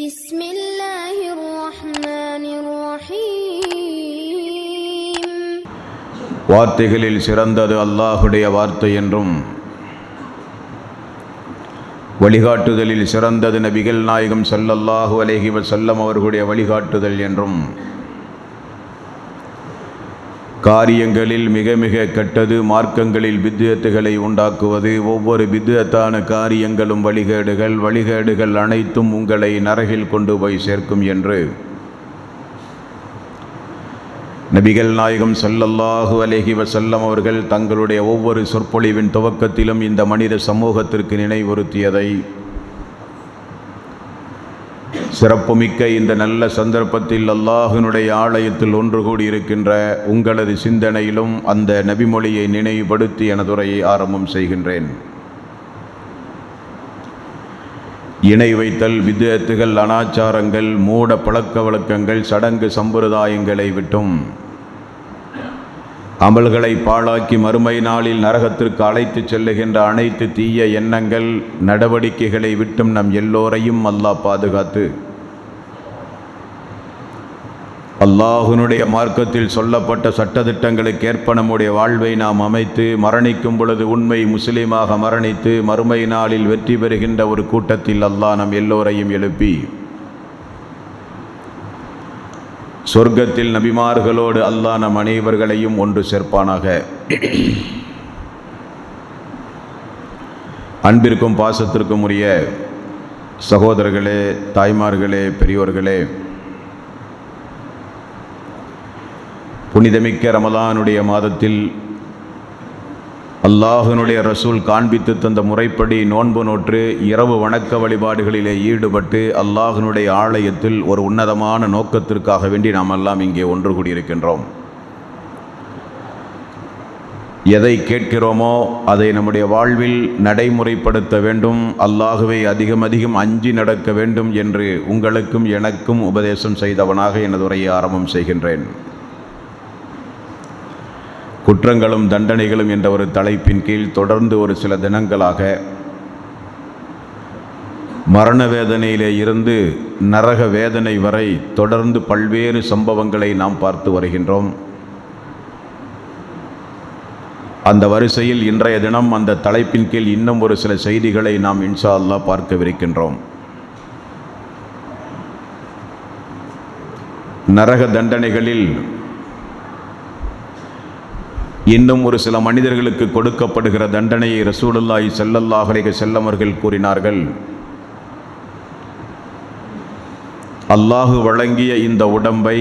بسم الله الرحمن الرحيم. வார்த்தைகளில் சிறந்தது அல்லாஹுடைய வார்த்தை என்றும் வழிகாட்டுதலில் சிறந்தது நபிகள் நாயகம் ஸல்லல்லாஹு அலைஹி வஸல்லம் அவர்களுடைய வழிகாட்டுதல் என்றும் காரியங்களில் மிக மிக கெட்டது மார்க்கங்களில் பித்அத்துகளை உண்டாக்குவது, ஒவ்வொரு பித்அத்தான காரியங்களும் வழிகேடுகள் அனைத்தும் உங்களை நரகில் கொண்டு போய் சேர்க்கும் என்று நபிகள் நாயகம் ஸல்லல்லாஹு அலைஹி வஸல்லம் அவர்கள் தங்களுடைய ஒவ்வொரு சொற்பொழிவின் துவக்கத்திலும் இந்த மனித சமூகத்திற்கு நினைவுறுத்தியதை சிறப்புமிக்க இந்த நல்ல சந்தர்ப்பத்தில் அல்லாஹ்வினுடைய ஆலயத்தில் ஒன்று கூடியிருக்கின்ற உங்களது சிந்தனையிலும் அந்த நபிமொழியை நினைவுபடுத்தி எனது உரையை ஆரம்பம் செய்கின்றேன். இணை வைத்தல், பித்அத்துகள், அனாச்சாரங்கள், மூட பழக்க வழக்கங்கள், சடங்கு சம்பிரதாயங்களை விட்டும் அமல்களை பாழாக்கி மறுமை நாளில் நரகத்திற்கு அழைத்து செல்லுகின்ற அனைத்து தீய எண்ணங்கள் நடவடிக்கைகளை விட்டும் நம் எல்லோரையும் அல்லாஹ் பாதுகாத்து அல்லாஹ்வினுடைய மார்க்கத்தில் சொல்லப்பட்ட சட்டதிட்டங்களுக்கு ஏற்ப நம்முடைய வாழ்வை நாம் அமைத்து மரணிக்கும் பொழுது உண்மை முஸ்லீமாக மரணித்து மறுமை நாளில் வெற்றி பெறுகின்ற ஒரு கூட்டத்தில் அல்லாஹ் நம் எல்லோரையும் எழுப்பி சொர்க்கத்தில் நபிமார்களோடு அல்லாஹ் நம் அனைவர்களையும் ஒன்று சேர்ப்பானாக. அன்பிற்கும் பாசத்திற்கும் உரிய சகோதரர்களே, தாய்மார்களே, பெரியோர்களே, புனிதமிக்க ரமலானுடைய மாதத்தில் அல்லாஹ்வினுடைய ரசூல் காண்பித்து தந்த முறைப்படி நோன்பு நோற்று இரவு வணக்க வழிபாடுகளிலே ஈடுபட்டு அல்லாஹ்வினுடைய ஆலயத்தில் ஒரு உன்னதமான நோக்கத்திற்காக வேண்டி நாம் எல்லாம் இங்கே ஒன்று கூடியிருக்கின்றோம். எதை கேட்கிறோமோ அதை நம்முடைய வாழ்வில் நடைமுறைப்படுத்த வேண்டும், அல்லாஹ்வை அதிகம் அஞ்சி நடக்க வேண்டும் என்று உங்களுக்கும் எனக்கும் உபதேசம் செய்தவனாக எனது உரையை ஆரம்பம் செய்கின்றேன். குற்றங்களும் தண்டனைகளும் என்ற ஒரு தலைப்பின் கீழ் தொடர்ந்து ஒரு சில தினங்களாக மரண வேதனையிலே இருந்து நரக வேதனை வரை தொடர்ந்து பல்வேறு சம்பவங்களை நாம் பார்த்து வருகின்றோம். அந்த வரிசையில் இன்றைய தினம் அந்த தலைப்பின் கீழ் இன்னும் ஒரு சில செய்திகளை நாம் இன்ஷா அல்லாஹ் பார்க்கவிருக்கின்றோம். நரக தண்டனைகளில் இன்னும் ஒரு சில மனிதர்களுக்கு கொடுக்கப்படுகிற தண்டனையை ரசூலுல்லாஹி ஸல்லல்லாஹு அலைஹி வஸல்லம் அவர்கள் கூறினார்கள். அல்லாஹ் வழங்கிய இந்த உடம்பை,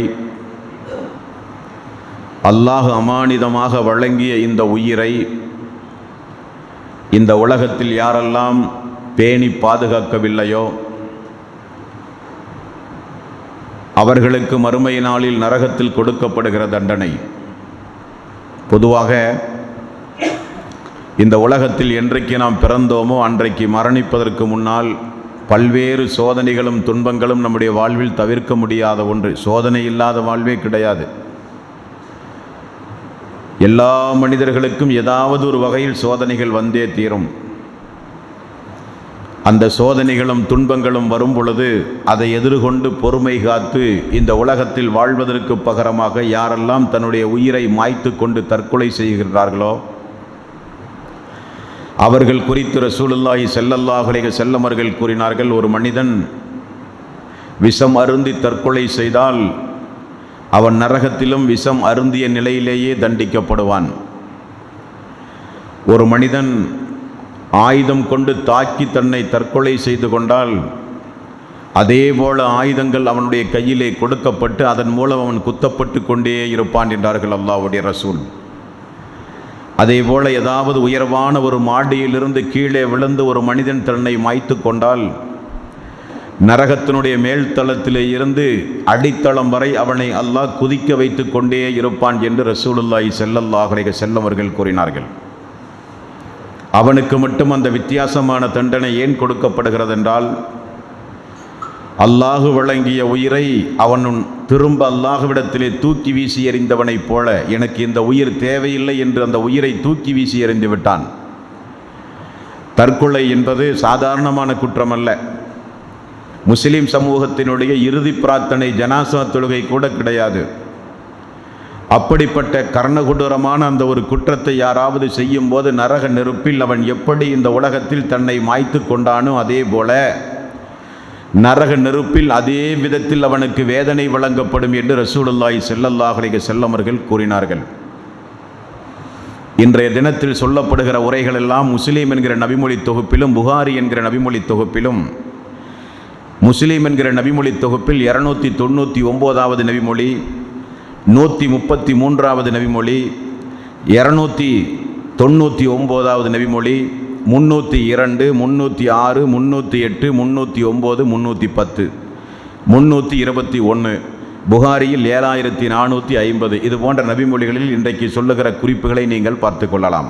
அல்லாஹ் அமானிதமாக வழங்கிய இந்த உயிரை இந்த உலகத்தில் யாரெல்லாம் பேணி பாதுகாக்கவில்லையோ அவர்களுக்கு மறுமை நாளில் நரகத்தில் கொடுக்கப்படுகிற தண்டனை. பொதுவாக இந்த உலகத்தில் என்றைக்கு நாம் பிறந்தோமோ அன்றைக்கு மரணிப்பதற்கு முன்னால் பல்வேறு சோதனைகளும் துன்பங்களும் நம்முடைய வாழ்வில் தவிர்க்க முடியாத ஒன்று. சோதனை இல்லாத வாழ்வே கிடையாது. எல்லா மனிதர்களுக்கும் ஏதாவது ஒரு வகையில் சோதனைகள் வந்தே தீரும். அந்த சோதனைகளும் துன்பங்களும் வரும் பொழுது அதை எதிர்கொண்டு பொறுமை காத்து இந்த உலகத்தில் வாழ்வதற்கு பகரமாக யாரெல்லாம் தன்னுடைய உயிரை மாய்த்து கொண்டு தற்கொலை செய்கிறார்களோ அவர்கள் குறித்து ரசூலுல்லாஹி ஸல்லல்லாஹு அலைஹி வஸல்லம் அவர்கள் கூறினார்கள், ஒரு மனிதன் விஷம் அருந்தி தற்கொலை செய்தால் அவன் நரகத்திலும் விஷம் அருந்திய நிலையிலேயே தண்டிக்கப்படுவான். ஒரு மனிதன் ஆயுதம் கொண்டு தாக்கி தன்னை தற்கொலை செய்து கொண்டால் அதேபோல ஆயுதங்கள் அவனுடைய கையிலே கொடுக்கப்பட்டு அதன் மூலம் அவன் குத்தப்பட்டு கொண்டே இருப்பான் என்றார்கள் அல்லாஹ்வுடைய ரசூல். அதேபோல ஏதாவது உயர்வான ஒரு மாடியிலிருந்து கீழே விழுந்து ஒரு மனிதன் தன்னை மாய்த்து கொண்டால் நரகத்தினுடைய மேல்தளத்திலே இருந்து அடித்தளம் வரை அவனை அல்லாஹ் குதிக்க வைத்து கொண்டே இருப்பான் என்று ரசூலுல்லாஹி ஸல்லல்லாஹு அலைஹி வஸல்லம் அவர்கள் கூறினார்கள். அவனுக்கு மட்டும் அந்த வித்தியாசமான தண்டனை ஏன் கொடுக்கப்படுகிறது என்றால், அல்லாஹ் வழங்கிய உயிரை அவன் திரும்ப அல்லாஹ்விடத்திலே தூக்கி வீசி எறிந்தவனைப் போல எனக்கு இந்த உயிர் தேவையில்லை என்று அந்த உயிரை தூக்கி வீசி எறிந்து விட்டான். தற்கொலை என்பது சாதாரணமான குற்றம் அல்ல. முஸ்லிம் சமூகத்தினுடைய இறுதி பிரார்த்தனை ஜனாசா தொழுகை கூட கிடையாது. அப்படிப்பட்ட கர்ணகுடூரமான அந்த ஒரு குற்றத்தை யாராவது செய்யும் போது நரக நெருப்பில் அவன் எப்படி இந்த உலகத்தில் தன்னை மாய்த்து கொண்டானோ அதே போல நரக நெருப்பில் அதே விதத்தில் அவனுக்கு வேதனை வழங்கப்படும் என்று ரசூலுல்லாஹி ஸல்லல்லாஹு அலைஹி வஸல்லம் அவர்கள் கூறினார்கள். இன்றைய தினத்தில் சொல்லப்படுகிற உரைகள் எல்லாம் முஸ்லீம் என்கிற நபிமொழி தொகுப்பிலும் புகாரி என்கிற நபிமொழி தொகுப்பிலும், முஸ்லீம் என்கிற நபிமொழி தொகுப்பில் 299வது நபிமொழி, 133வது நபிமொழி, 299வது நபிமொழி, 302, 306, 308, 309, 310, 321, புகாரியில் 7450 இது போன்ற நபிமொழிகளில் இன்றைக்கு சொல்லுகிற குறிப்புகளை நீங்கள் பார்த்து கொள்ளலாம்.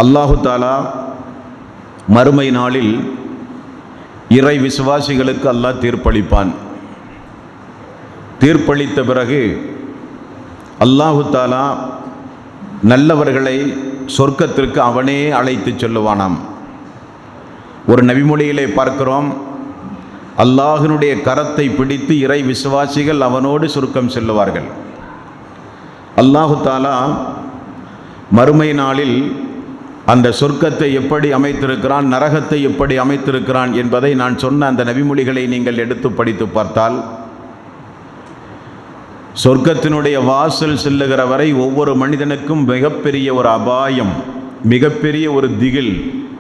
அல்லாஹு தாலா மறுமை நாளில் இறை விசுவாசிகளுக்கு அல்லாஹ் தீர்ப்பளிப்பான். தீர்ப்பளித்த பிறகு அல்லாஹு தாலா நல்லவர்களை சொர்க்கத்திற்கு அவனே அழைத்து சொல்லுவானாம். ஒரு நபிமொழியிலே பார்க்கிறோம், அல்லாஹினுடைய கரத்தை பிடித்து இறை விசுவாசிகள் அவனோடு சுருக்கம் செல்லுவார்கள். அல்லாஹு தாலா மறுமை நாளில் அந்த சொர்க்கத்தை எப்படி அமைத்திருக்கிறான், நரகத்தை எப்படி அமைத்திருக்கிறான் என்பதை நான் சொன்ன அந்த நபிமொழிகளை நீங்கள் எடுத்து படித்து பார்த்தால், சொர்க்கத்தினுடைய வாசல் செல்லுகிற வரை ஒவ்வொரு மனிதனுக்கும் மிகப்பெரிய ஒரு அபாயம், மிகப்பெரிய ஒரு திகில்,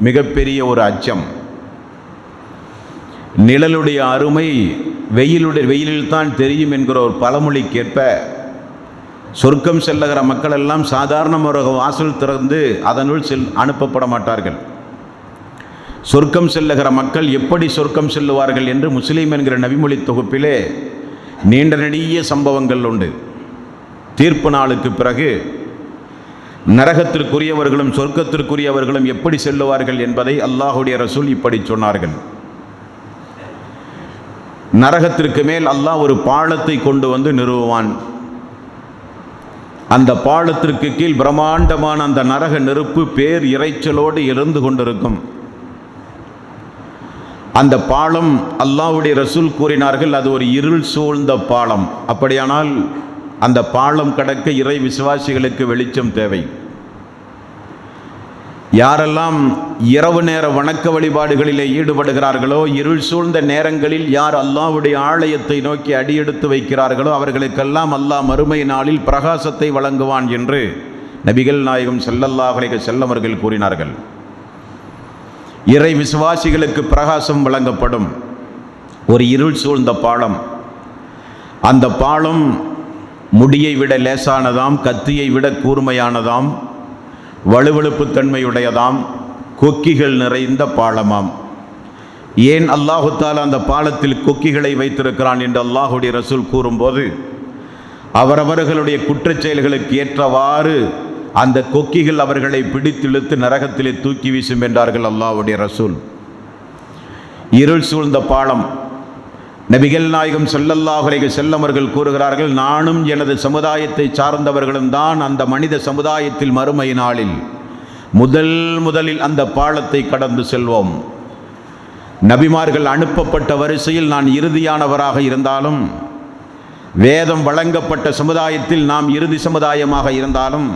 மிகப்பெரிய ஒரு அச்சம். நிழலுடைய அருமை வெயிலில்தான் தெரியும் என்கிற ஒரு பழமொழிக்கேற்ப சொர்க்கம் செல்லுகிற மக்கள் எல்லாம் சாதாரண ஒரு வாசல் திறந்து அதனுள் அனுப்பப்பட மாட்டார்கள். சொர்க்கம் செல்லுகிற மக்கள் எப்படி சொர்க்கம் செல்லுவார்கள் என்று முஸ்லீம் என்கிற நபிமொழி தொகுப்பிலே நீண்ட நெடிய சம்பவங்கள் உண்டு. தீர்ப்பு நாளுக்கு பிறகு நரகத்திற்குரியவர்களும் சொர்க்கத்திற்குரியவர்களும் எப்படி செல்லுவார்கள் என்பதை அல்லாஹுடைய ரசூல் இப்படி சொன்னார்கள். நரகத்திற்கு மேல் அல்லாஹ் ஒரு பாலத்தை கொண்டு வந்து நிறுவுவான். அந்த பாலத்திற்கு கீழ் பிரம்மாண்டமான அந்த நரக நெருப்பு பேர் இறைச்சலோடு எழுந்து கொண்டிருக்கும். அந்த பாலம் அல்லாஹ்வுடைய ரசூல் கூறினார்கள், அது ஒரு இருள் சூழ்ந்த பாலம். அப்படியானால் அந்த பாலம் கடக்க இறை விசுவாசிகளுக்கு வெளிச்சம் தேவை. யாரெல்லாம் இரவு நேர வணக்க வழிபாடுகளிலே ஈடுபடுகிறார்களோ, இருள் சூழ்ந்த நேரங்களில் யார் அல்லாஹ்வுடைய ஆலயத்தை நோக்கி அடியெடுத்து வைக்கிறார்களோ அவர்களுக்கெல்லாம் அல்லாஹ் மறுமை நாளில் பிரகாசத்தை வழங்குவான் என்று நபிகள் நாயகம் ஸல்லல்லாஹு அலைஹி வஸல்லம் அவர்கள் கூறினார்கள். இறை விசுவாசிகளுக்கு பிரகாசம் வழங்கப்படும் ஒரு இருள் சூழ்ந்த பாலம். அந்த பாலம் முடியை விட லேசானதாம், கத்தியை விட கூர்மையானதாம், வலுவழுப்பு தன்மையுடையதாம், கொக்கிகள் நிறைந்த பாலமாம். ஏன் அல்லாஹு தஆலா அந்த பாலத்தில் கொக்கிகளை வைத்திருக்கிறான் என்று அல்லாஹுடைய ரசூல் கூறும்போது, அவரவர்களுடைய குற்றச் செயல்களுக்கு ஏற்றவாறு அந்த கொக்கிகள் அவர்களை பிடித்திழுத்து நரகத்திலே தூக்கி வீசும் என்றார்கள் அல்லாஹ்வுடைய ரசூல். இருள் சூழ்ந்த பாலம். நபிகள் நாயகம் ஸல்லல்லாஹு அலைஹி வஸல்லம் அவர்கள் கூறுகிறார்கள், நானும் எனது சமுதாயத்தை சார்ந்தவர்களும் தான் அந்த மனித சமுதாயத்தில் மறுமை நாளில் முதலில் அந்த பாலத்தை கடந்து செல்வோம். நபிமார்கள் அனுப்பப்பட்ட வரிசையில் நான் இறுதியானவராக இருந்தாலும், வேதம் வழங்கப்பட்ட சமுதாயத்தில் நாம் இறுதி சமுதாயமாக இருந்தாலும்,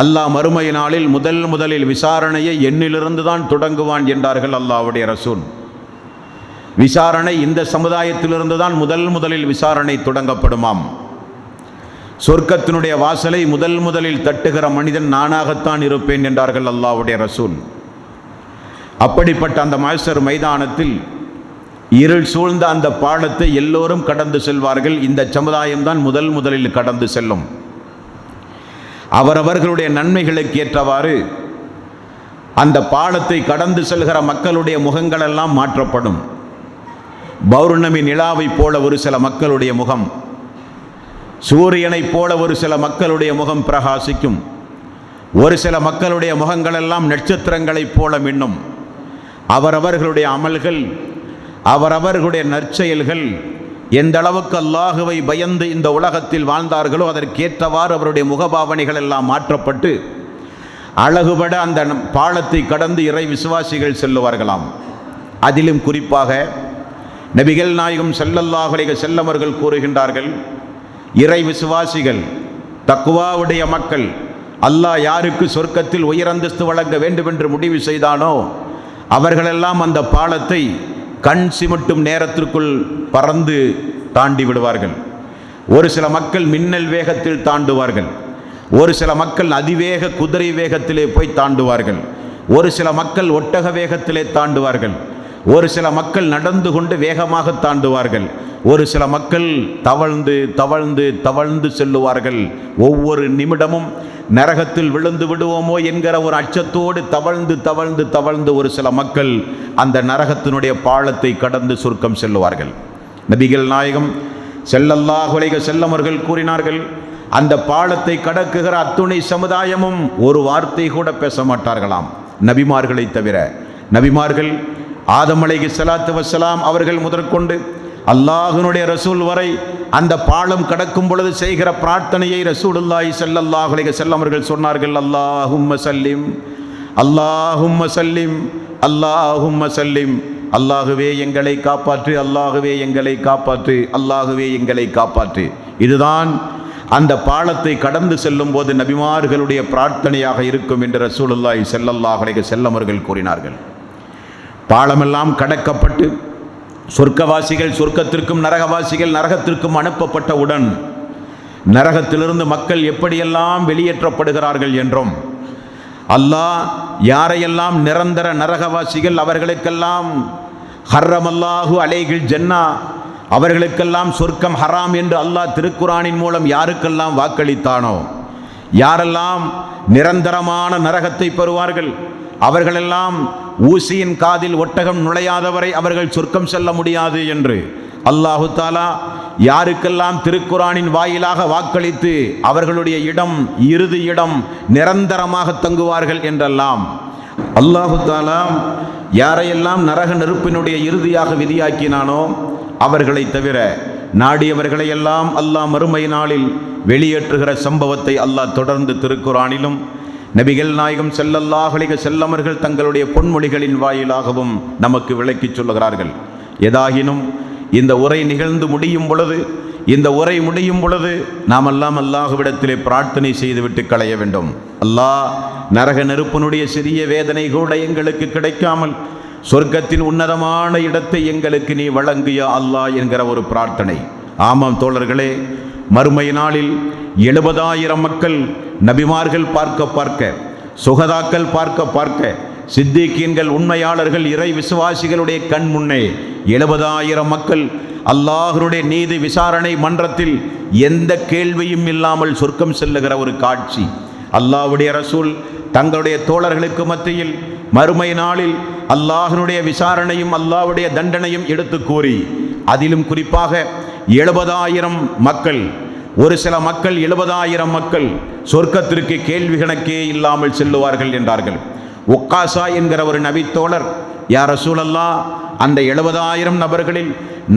அல்லாஹ் மறுமை நாளில் முதலில் விசாரணையை என்னிலிருந்து தான் தொடங்குவான் என்றார்கள் அல்லாஹ்வுடைய ரசூல். விசாரணை இந்த சமுதாயத்திலிருந்து தான் முதலில் விசாரணை தொடங்கப்படுமாம். சொர்க்கத்தினுடைய வாசலை முதலில் தட்டுகிற மனிதன் நானாகத்தான் இருப்பேன் என்றார்கள் அல்லாஹ்வுடைய ரசூல். அப்படிப்பட்ட அந்த மஹ்ஷர் மைதானத்தில் இருள் சூழ்ந்த அந்த பாலத்தை எல்லோரும் கடந்து செல்வார்கள். இந்த சமுதாயம்தான் முதலில் கடந்து செல்லும். அவரவர்களுடைய நன்மைகளுக்கு ஏற்றவாறு அந்த பாலத்தை கடந்து செல்கிற மக்களுடைய முகங்கள் எல்லாம் மாற்றப்படும். பௌர்ணமி நிலாவை போல ஒரு சில மக்களுடைய முகம், சூரியனைப் போல ஒரு சில மக்களுடைய முகம் பிரகாசிக்கும். ஒரு சில மக்களுடைய முகங்களெல்லாம் நட்சத்திரங்களைப் போல மின்னும். அவரவர்களுடைய அமல்கள், அவரவர்களுடைய நற்செயல்கள் எந்த அளவுக்கு அல்லாஹுவை பயந்து இந்த உலகத்தில் வாழ்ந்தார்களோ அதற்கேற்றவாறு அவருடைய முகபாவனைகள் எல்லாம் மாற்றப்பட்டு அழகுபட அந்த பாலத்தை கடந்து இறை விசுவாசிகள் செல்லுவார்களாம். அதிலும் குறிப்பாக நபிகள் நாயகம் ஸல்லல்லாஹு அலைஹி வஸல்லம் அவர்கள் கூறுகின்றார்கள், இறை விசுவாசிகள், தக்வாவுடைய மக்கள், அல்லாஹ் யாருக்கு சொர்க்கத்தில் உயரந்தஸ்து வழங்க வேண்டும் என்று முடிவு செய்தானோ அவர்களெல்லாம் அந்த பாலத்தை கண் சிமிட்டும் நேரத்திற்குள் பறந்து தாண்டி விடுவார்கள். ஒரு சில மக்கள் மின்னல் வேகத்தில் தாண்டுவார்கள், ஒரு சில மக்கள் அதிவேக குதிரை வேகத்திலே போய் தாண்டுவார்கள், ஒரு சில மக்கள் ஒட்டக வேகத்திலே தாண்டுவார்கள், ஒரு சில மக்கள் நடந்து கொண்டு வேகமாக தாண்டுவார்கள், ஒரு சில மக்கள் தவழ்ந்து தவழ்ந்து தவழ்ந்து செல்லுவார்கள். ஒவ்வொரு நிமிடமும் நரகத்தில் விழுந்து விடுவோமோ என்கிற ஒரு அச்சத்தோடு தவழ்ந்து தவழ்ந்து தவழ்ந்து ஒரு சில மக்கள் அந்த நரகத்தினுடைய பாலத்தை கடந்து சொர்க்கம் செல்லுவார்கள். நபிகள் நாயகம் ஸல்லல்லாஹு அலைஹி வஸல்லம் அவர்கள் கூறினார்கள், அந்த பாலத்தை கடக்குகிற அத்துணை சமுதாயமும் ஒரு வார்த்தை கூட பேச மாட்டார்களாம், நபிமார்களை தவிர. நபிமார்கள் ஆதம் அலைஹிஸ்ஸலாத்து வஸ்ஸலாம் அவர்கள் முதற்கொண்டு அல்லாஹ்வுடைய ரசூல் வரை அந்த பாலம் கடக்கும் பொழுது செய்கிற பிரார்த்தனையை ரசூலுல்லாஹி ஸல்லல்லாஹு அலைஹி வஸல்லம் அவர்கள் சொன்னார்கள், அல்லாஹும்ம சல்லிம் அல்லாஹும்ம சல்லிம் அல்லாஹும்ம சல்லிம். அல்லாஹுவே எங்களை காப்பாற்று, அல்லாஹுவே எங்களை காப்பாற்று, அல்லாஹுவே எங்களை காப்பாற்று. இதுதான் அந்த பாலத்தை கடந்து செல்லும் போது நபிமார்களுடைய பிரார்த்தனையாக இருக்கும் என்று ரசூலுல்லாஹி ஸல்லல்லாஹு அலைஹி வஸல்லம் அவர்கள் கூறினார்கள். பாலமெல்லாம் கடக்கப்பட்டு சொர்க்கவாசிகள் சொர்க்கத்திற்கும் நரகவாசிகள் நரகத்திற்கும் அனுப்பப்பட்டவுடன் நரகத்திலிருந்து மக்கள் எப்படியெல்லாம் வெளியேற்றப்படுகிறார்கள் என்றும், அல்லாஹ் யாரையெல்லாம் நிரந்தர நரகவாசிகள் அவர்களுக்கெல்லாம் ஹர்ரமல்லாஹு அலைஹில் ஜன்னா, அவர்களுக்கெல்லாம் சொர்க்கம் ஹராம் என்று அல்லாஹ் திருக்குரானின் மூலம் யாருக்கெல்லாம் வாக்களித்தானோ, யாரெல்லாம் நிரந்தரமான நரகத்தை பெறுவார்கள், அவர்களெல்லாம் ஊசியின் காதில் ஒட்டகம் நுழையாதவரை அவர்கள் சொர்க்கம் செல்ல முடியாது என்று அல்லாஹு தாலா யாருக்கெல்லாம் திருக்குரானின் வாயிலாக வாக்களித்து அவர்களுடைய இடம் இறுதி இடம் நிரந்தரமாக தங்குவார்கள் என்றெல்லாம் அல்லாஹு தாலா யாரையெல்லாம் நரக நெருப்பினுடைய இறுதியாக விதியாக்கினானோ அவர்களை தவிர நாடியவர்களையெல்லாம் அல்லாஹ் மறுமை நாளில் வெளியேற்றுகிற சம்பவத்தை அல்லாஹ் தொடர்ந்து திருக்குரானிலும் நபிகள் நாயகம் ஸல்லல்லாஹு அலைஹி வஸல்லம் அவர்கள் தங்களுடைய பொன்மொழிகளின் வாயிலாகவும் நமக்கு விளக்கிச் சொல்லுகிறார்கள். ஏதாகினும் இந்த உரை நிகழ்ந்து முடியும் பொழுது, இந்த உரை முடியும் பொழுது நாம் எல்லாம் அல்லாஹ்விடத்திலே பிரார்த்தனை செய்துவிட்டு களைய வேண்டும். அல்லாஹ் நரக நெருப்பினுடைய சிறிய வேதனை கூட எங்களுக்கு கிடைக்காமல் சொர்க்கத்தின் உன்னதமான இடத்தை எங்களுக்கு நீ வழங்கிய அல்லாஹ் என்கிற ஒரு பிரார்த்தனை. ஆமாம் தோழர்களே, மறுமை நாளில் 70,000 மக்கள் நபிமார்கள் பார்க்க, சுகதாக்கள் பார்க்க, சித்திகீன்கள் உண்மையாளர்கள் இறை விசுவாசிகளுடைய கண் முன்னே 70,000 மக்கள் அல்லாஹ்வுடைய நீதி விசாரணை மன்றத்தில் எந்த கேள்வியும் இல்லாமல் சொர்க்கம் செல்லுகிற ஒரு காட்சி. அல்லாஹ்வுடைய ரசூல் தங்களுடைய தோழர்களுக்கு மத்தியில் மறுமை நாளில் அல்லாஹ்வுடைய விசாரணையும் அல்லாஹ்வுடைய தண்டனையும் எடுத்து கூறி, அதிலும் குறிப்பாக 70,000 மக்கள், ஒரு சில மக்கள் 70,000 மக்கள் சொர்க்கத்திற்கு கேள்வி கணக்கே இல்லாமல் செல்லுவார்கள் என்றார்கள். உக்காசா என்கிற ஒரு நபித்தோழர், யா ரசூலல்லாஹ், அந்த 70,000 நபர்களில்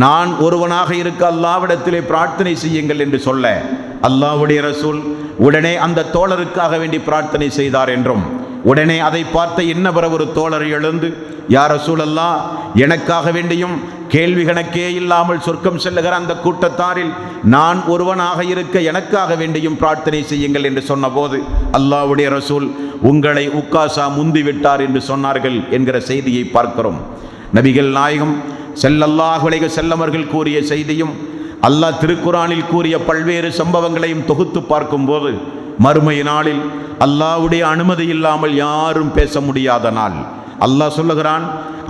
நான் ஒருவனாக இருக்க அல்லாஹ்விடத்திலே பிரார்த்தனை செய்யுங்கள் என்று சொல்ல, அல்லாஹ்வுடைய ரசூல் உடனே அந்த தோழருக்காக வேண்டி பிரார்த்தனை செய்தார் என்றும், உடனே அதை பார்த்த இன்னவர ஒரு தோழர் எழுந்து, யா ரசூலல்லாஹ், எனக்காக வேண்டியும் கேள்வி கணக்கே இல்லாமல் சொர்க்கம் செல்லுகிற அந்த கூட்டத்தாரில் நான் ஒருவனாக இருக்க எனக்காக வேண்டியும் பிரார்த்தனை செய்யுங்கள் என்று சொன்னபோது அல்லாஹ்வுடைய ரசூல் உங்களை உக்காசா முந்திவிட்டார் என்று சொன்னார்கள் என்கிற செய்தியை பார்க்கிறோம். நபிகள் நாயகம் ஸல்லல்லாஹு அலைஹி வஸல்லம் அவர்கள் கூறிய செய்தியும் அல்லாஹ் திருக்குரானில் கூறிய பல்வேறு சம்பவங்களையும் தொகுத்து பார்க்கும்போது மறுமை நாளில் அல்லாஹ்வுடைய அனுமதி இல்லாமல் யாரும் பேச முடியாத நாள். அல்லாஹ் சொல்லுகிறான்,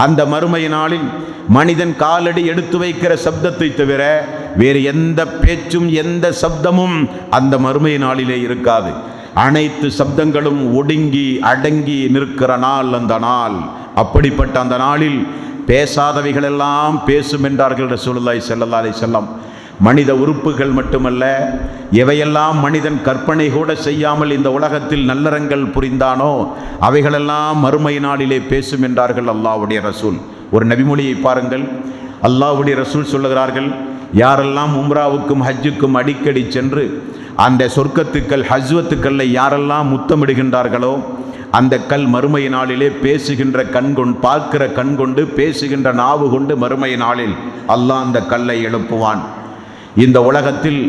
அந்த மறுமை நாளில் மனிதன் காலடி எடுத்து வைக்கிற சப்தத்தை தவிர வேறு எந்த பேச்சும் எந்த சப்தமும் அந்த மறுமை நாளிலே இருக்காது. அனைத்து சப்தங்களும் ஒடுங்கி அடங்கி நிற்கிற நாள் அந்த நாள். அப்படிப்பட்ட அந்த நாளில் பேசாதவைகளெல்லாம் பேசும் என்றார்கள் ரசூலுல்லாஹி ஸல்லல்லாஹு அலைஹி வஸல்லம். மனித உறுப்புகள் மட்டுமல்ல, எவையெல்லாம் மனிதன் கற்பனை கூட செய்யாமல் இந்த உலகத்தில் நல்லறங்கள் புரிந்தானோ அவைகளெல்லாம் மறுமை நாளிலே பேசும் என்றார்கள் அல்லாஹ்வுடைய ரசூல். ஒரு நபிமொழியை பாருங்கள். அல்லாஹ்வுடைய ரசூல் சொல்லுகிறார்கள், யாரெல்லாம் உம்ராவுக்கும் ஹஜ்ஜுக்கும் அடிக்கடி சென்று அந்த சொர்க்கத்துக்கள் ஹஜ்வத்துக்களை யாரெல்லாம் முத்தமிடுகின்றார்களோ அந்த கல் மறுமை நாளிலே பேசுகின்ற கண் கொண்டு, பார்க்கிற கண் கொண்டு, பேசுகின்ற நாவு கொண்டு மறுமை நாளில் அல்லாஹ் அந்த கல்லை எழுப்புவான். இந்த உலகத்தில்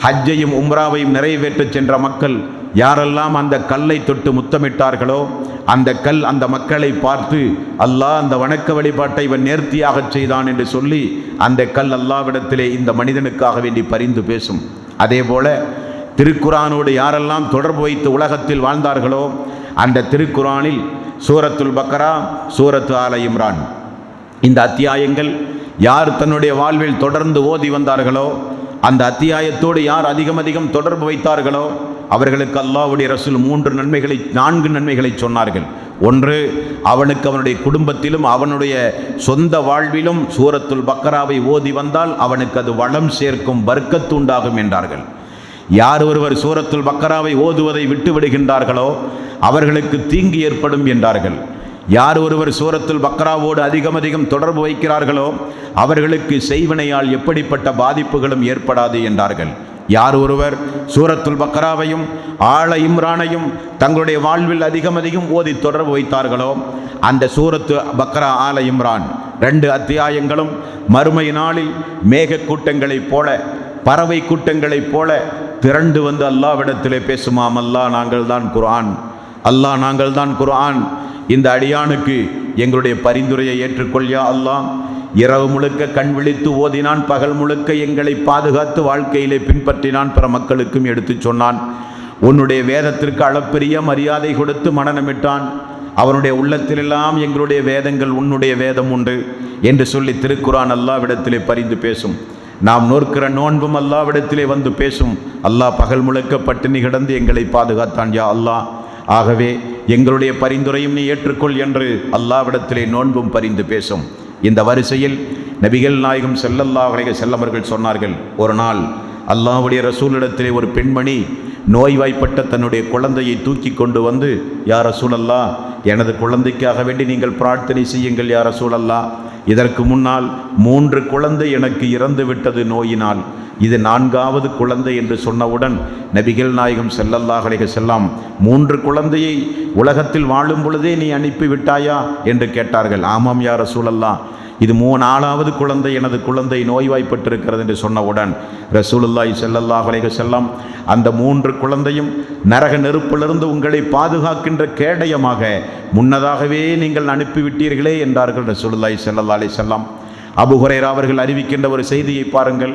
ஹஜ்ஜையும் உம்ராவையும் நிறைவேற்றச் சென்ற மக்கள் யாரெல்லாம் அந்த கல்லை தொட்டு முத்தமிட்டார்களோ அந்த கல் அந்த மக்களை பார்த்து அல்லாஹ் அந்த வணக்க வழிபாட்டை இவன் நேர்த்தியாக செய்தான் என்று சொல்லி அந்த கல் அல்லாஹ்விடத்திலே இந்த மனிதனுக்காக வேண்டி பரிந்து பேசும். அதே போல திருக்குரானோடு யாரெல்லாம் தொடர்பு வைத்து உலகத்தில் வாழ்ந்தார்களோ அந்த திருக்குரானில் சூரத்துல் பக்ரா, சூரத்து ஆல இம்ரான் இந்த அத்தியாயங்கள் யார் தன்னுடைய வாழ்வில் தொடர்ந்து ஓதி வந்தார்களோ, அந்த அத்தியாயத்தோடு யார் அதிகம் தொடர்பு வைத்தார்களோ அவர்களுக்கு அல்லாஹ்வுடைய ரசூல் 4 நன்மைகளை சொன்னார்கள். ஒன்று, அவனுக்கு அவனுடைய குடும்பத்திலும் அவனுடைய சொந்த வாழ்விலும் சூரத்துல் பக்ராவை ஓதி வந்தால் அவனுக்கு அது வளம் சேர்க்கும், பர்க்கத்து உண்டாகும் என்றார்கள். யார் ஒருவர் சூரத்துல் பக்ராவை ஓதுவதை விட்டு விடுகின்றார்களோ அவர்களுக்கு தீங்கு ஏற்படும் என்றார்கள். யார் ஒருவர் சூரத்துல் பக்ராவோடு அதிகம் தொடர்பு வைக்கிறார்களோ அவர்களுக்கு செய்வினையால் எப்படிப்பட்ட பாதிப்புகளும் ஏற்படாது என்றார்கள். யார் ஒருவர் சூரத்துல் பக்ராவையும் ஆல இம்ரானையும் தங்களுடைய வாழ்வில் அதிகம் ஓதி தொடர்பு வைத்தார்களோ அந்த சூரத்து பக்ரா, ஆல இம்ரான் 2 அத்தியாயங்களும் மறுமை நாளில் மேக கூட்டங்களைப் போல, பறவை கூட்டங்களைப் போல திரண்டு வந்து அல்லாஹ்விடத்திலே பேசுமாம். அல்லாஹ் நாங்கள் தான் குர்ஆன், அல்லாஹ் நாங்கள் தான் குர்ஆன், இந்த அடியானுக்கு எங்களுடைய பரிந்துரையை ஏற்றுக்கொள்யா அல்லாஹ். இரவு முழுக்க கண் விழித்து ஓதினான், பகல் முழுக்க எங்களை பாதுகாத்து வாழ்க்கையிலே பின்பற்றினான், பிற மக்களுக்கும் எடுத்து சொன்னான். உன்னுடைய வேதத்திற்கு அளப்பெரிய மரியாதை கொடுத்து மனனமிட்டான். அவனுடைய உள்ளத்திலெல்லாம் எங்களுடைய வேதங்கள் உன்னுடைய வேதம் உண்டு என்று சொல்லி திருக்குரான் அல்லாஹ்விடத்திலே பரிந்து பேசும். நாம் நோக்கிற நோன்பும் அல்லாஹ்விடத்திலே வந்து பேசும். அல்லாஹ் பகல் முழுக்க பட்டினி கிடந்து எங்களை பாதுகாத்தான் யா அல்லாஹ், ஆகவே எங்களுடைய பரிந்துரையும் நீ ஏற்றுக்கொள் என்று அல்லாஹ்விடத்திலே நோன்பும் பரிந்து பேசும். இந்த வரிசையில் நபிகள் நாயகம் ஸல்லல்லாஹு அலைஹி வஸல்லம் அவர்கள் சொன்னார்கள், ஒரு நாள் அல்லாஹ்வுடைய ரசூலிடத்திலே ஒரு பெண்மணி நோய்வாய்ப்பட்ட தன்னுடைய குழந்தையை தூக்கி கொண்டு வந்து, யா ரசூலல்லாஹ், எனது குழந்தைக்காக வேண்டி நீங்கள் பிரார்த்தனை செய்யுங்கள் யா ரசூலல்லாஹ், இதற்கு முன்னால் 3 குழந்தை எனக்கு இறந்து விட்டது நோயினால், இது 4வது குழந்தை என்று சொன்னவுடன் நபிகள் நாயகம் ஸல்லல்லாஹு அலைஹி வஸல்லம் 3 குழந்தையை உலகத்தில் வாழும் பொழுதே நீ அனுப்பி விட்டாயா என்று கேட்டார்கள். ஆமாம் யா ரசூலல்லாஹ், இது 4வது குழந்தை, எனது குழந்தை நோய்வாய்ப்பட்டிருக்கிறது என்று சொன்னவுடன் ரசூலுல்லாஹி ஸல்லல்லாஹு அலைஹி வஸல்லம் அந்த 3 குழந்தையும் நரக நெருப்பிலிருந்து உங்களை பாதுகாக்கின்ற கேடயமாக முன்னதாகவே நீங்கள் அனுப்பிவிட்டீர்களே என்றார்கள் ரசூலுல்லாஹி ஸல்லல்லாஹு அலைஹி வஸல்லம். அபூ ஹுரைரா அவர்கள் அறிவிக்கின்ற ஒரு செய்தியை பாருங்கள்.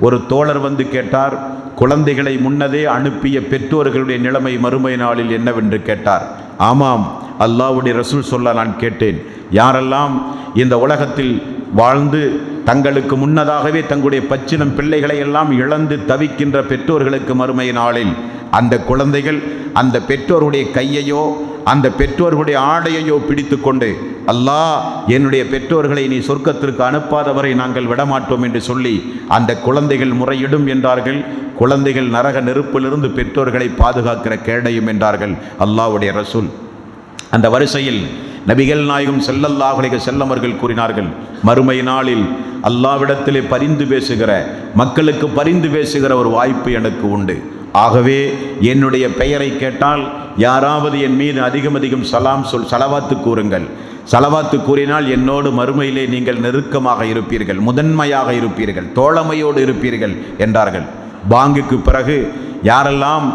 ஒரு தோழர் வந்து கேட்டார், குழந்தைகளை முன்னதே அனுப்பிய பெற்றோர்களுடைய நிலைமை மறுமை நாளில் என்னவென்று கேட்டார். ஆமாம், அல்லாஹ்வுடைய ரசூல் சொல்ல நான் கேட்டேன், யாரெல்லாம் இந்த உலகத்தில் வாழ்ந்து தங்களுக்கு முன்னதாகவே தங்களுடைய பச்சிளம் பிள்ளைகளை எல்லாம் இழந்து தவிக்கின்ற பெற்றோர்களுக்கு மறுமை நாளில் அந்த குழந்தைகள் அந்த பெற்றோருடைய கையையோ அந்த பெற்றோர்களுடைய ஆடையையோ பிடித்து கொண்டு, அல்லாஹ், என்னுடைய பெற்றோர்களை நீ சொர்க்கத்திற்கு அனுப்பாதவரை நாங்கள் விடமாட்டோம் என்று சொல்லி அந்த குழந்தைகள் முறையிடும் என்றார்கள். குழந்தைகள் நரக நெருப்பிலிருந்து பெற்றோர்களை பாதுகாக்கிற கேடயம் என்றார்கள் அல்லாஹ்வுடைய ரசூல். அந்த வரிசையில் நபிகள் நாயகம் ஸல்லல்லாஹு அலைஹி வஸல்லம் அவர்கள் கூறினார்கள், மறுமை நாளில் அல்லாஹ்விடத்திலே பரிந்து பேசுகிற, மக்களுக்கு பரிந்து பேசுகிற ஒரு வாய்ப்பு எனக்கு உண்டு. ஆகவே என்னுடைய பெயரை கேட்டால் யாராவது என் மீது அதிகம் சலவாத்து கூறுங்கள். சலவாத்து கூறினால் என்னோடு மறுமையிலே நீங்கள் நெருக்கமாக இருப்பீர்கள், முதன்மையாக இருப்பீர்கள், தோழமையோடு இருப்பீர்கள் என்றார்கள். பாங்குக்கு பிறகு யாரெல்லாம்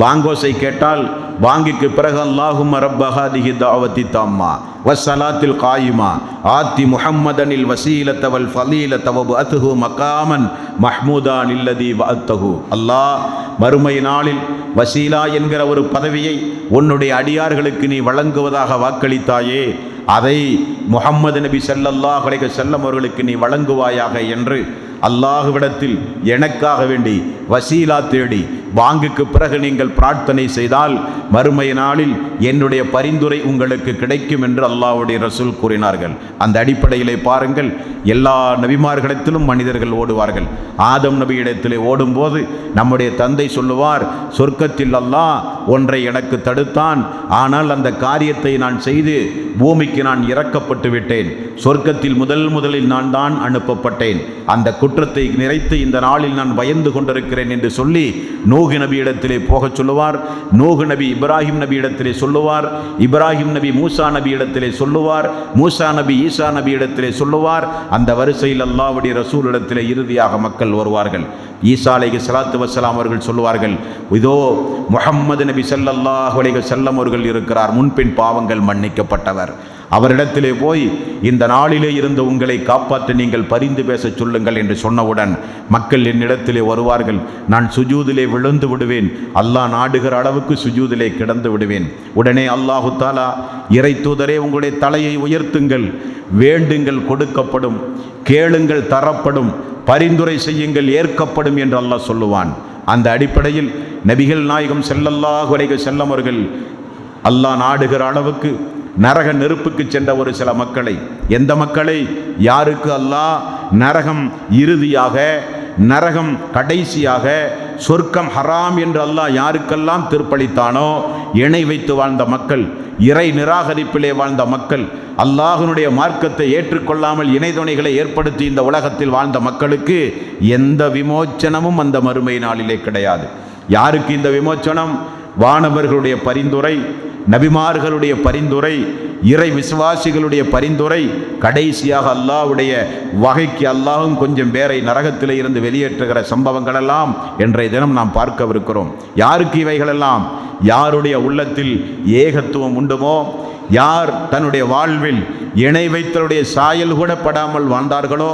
பாங்கோசை கேட்டால் பாங்குக்கு பிறகு அல்லாஹும்ம ரப்ப ஹாதிஹி தாவத்தி தாம்மா வஸ்ஸலாத்தில் காயிமா ஆத்தி முஹம்மதனில் வசீலத வல் ஃபலீலத வபஅத்ஹு மகாமன் மஹ்மூதான் இல்லதி வஅத்தஹு. அல்லாஹ், மறுமை நாளில் வசீலா என்கிற ஒரு பதவியை உன்னுடைய அடியார்களுக்கு நீ வழங்குவதாக வாக்களித்தாயே, அதை முஹம்மது நபி ஸல்லல்லாஹு அலைஹி வஸல்லம் அவர்களுக்கு நீ வழங்குவாயாக என்று அல்லாஹ்விடத்தில் எனக்காக வேண்டி வசீலா தேடி பாங்குக்கு பிறகு நீங்கள் பிரார்த்தனை செய்தால் மறுமை நாளில் என்னுடைய பரிந்துரை உங்களுக்கு கிடைக்கும் என்று அல்லாஹ்வுடைய ரசூல் கூறினார்கள். அந்த அடிப்படையிலே பாருங்கள், எல்லா நபிமார்களிடத்திலும் மனிதர்கள் ஓடுவார்கள். ஆதம் நபியிடத்திலே ஓடும்போது நம்முடைய தந்தை சொல்லுவார், சொர்க்கத்தில் அல்லாஹ் ஒன்றை எனக்கு தடுத்தான், ஆனால் அந்த காரியத்தை நான் செய்து பூமிக்கு நான் இறக்கப்பட்டு விட்டேன், சொர்க்கத்தில் முதலில் நான் தான் அனுப்பப்பட்டேன், அந்த குற்றத்தை நிறைத்து இந்த நாளில் நான் பயந்து கொண்டிருக்கிறேன் என்று சொல்லி நூஹ் நூஹ் நபி இடத்திலே போகச் சொல்லுவார். நூஹ் நபி இப்ராஹிம் நபி இடத்திலே சொல்லுவார். இப்ராஹிம் நபி மூசா நபி இடத்திலே சொல்லுவார். மூசா நபி ஈசா நபி இடத்திலே சொல்லுவார். அந்த வரிசையில் அல்லாஹ்வுடைய ரசூல் இடத்திலே இறுதியாக மக்கள் வருவார்கள். ஈசா அலைஹிஸ்ஸலாத்து வஸ்ஸலாம் அவர்கள் சொல்லுவார்கள், இதோ முஹம்மது நபி ஸல்லல்லாஹு அலைஹி வஸல்லம் அவர்கள் இருக்கிறார், முன்பின் பாவங்கள் மன்னிக்கப்பட்டவர். அவரிடத்திலே போய் இந்த நாளிலே இருந்து உங்களை காப்பாற்ற நீங்கள் பரிந்து பேச சொல்லுங்கள் என்று சொன்னவுடன் மக்கள் என்னிடத்திலே வருவார்கள். நான் சுஜூதிலே விழுந்து விடுவேன், அல்லாஹ் நாடுகிற அளவுக்கு சுஜூதிலே கிடந்து விடுவேன். உடனே அல்லாஹு தாலா, இறை தூதரே உங்களுடைய தலையை உயர்த்துங்கள், வேண்டுங்கள் கொடுக்கப்படும், கேளுங்கள் தரப்படும், பரிந்துரை செய்யுங்கள் ஏற்கப்படும் என்று அல்லாஹ் சொல்லுவான். அந்த அடிப்படையில் நபிகள் நாயகம் ஸல்லல்லாஹு அலைஹி வஸல்லம் அவர்கள் அல்லாஹ் நாடுகிற அளவுக்கு நரக நெருப்புக்கு சென்ற ஒரு சில மக்களை, எந்த மக்களை, யாருக்கு அல்லாஹ் நரகம் இறுதியாக, நரகம் கடைசியாக, சொர்க்கம் ஹராம் என்று அல்லாஹ் யாருக்கெல்லாம் தீர்ப்பளித்தானோ, இணை வைத்து வாழ்ந்த மக்கள், இறை நிராகரிப்பிலே வாழ்ந்த மக்கள், அல்லாஹ்வினுடைய மார்க்கத்தை ஏற்றுக்கொள்ளாமல் இணை துணைகளை ஏற்படுத்தி இந்த உலகத்தில் வாழ்ந்த மக்களுக்கு எந்த விமோச்சனமும் அந்த மறுமை நாளிலே கிடையாது. யாருக்கு இந்த விமோச்சனம்? வானவர்களுடைய பரிந்துரை, நபிமார்களுடைய பரிந்துரை, இறை விசுவாசிகளுடைய பரிந்துரை, கடைசியாக அல்லாஹ்வுடைய வகைக்கு அல்லாஹும் கொஞ்சம் பேரை நரகத்திலே இருந்து வெளியேற்றுகிற சம்பவங்களெல்லாம் இன்றைய தினம் நாம் பார்க்கவிருக்கிறோம். யாருக்கு இவைகளெல்லாம்? யாருடைய உள்ளத்தில் ஏகத்துவம் உண்டுமோ, யார் தன்னுடைய வாழ்வில் இணை வைத்தலுடைய சாயல் கூட படாமல் வாழ்ந்தார்களோ,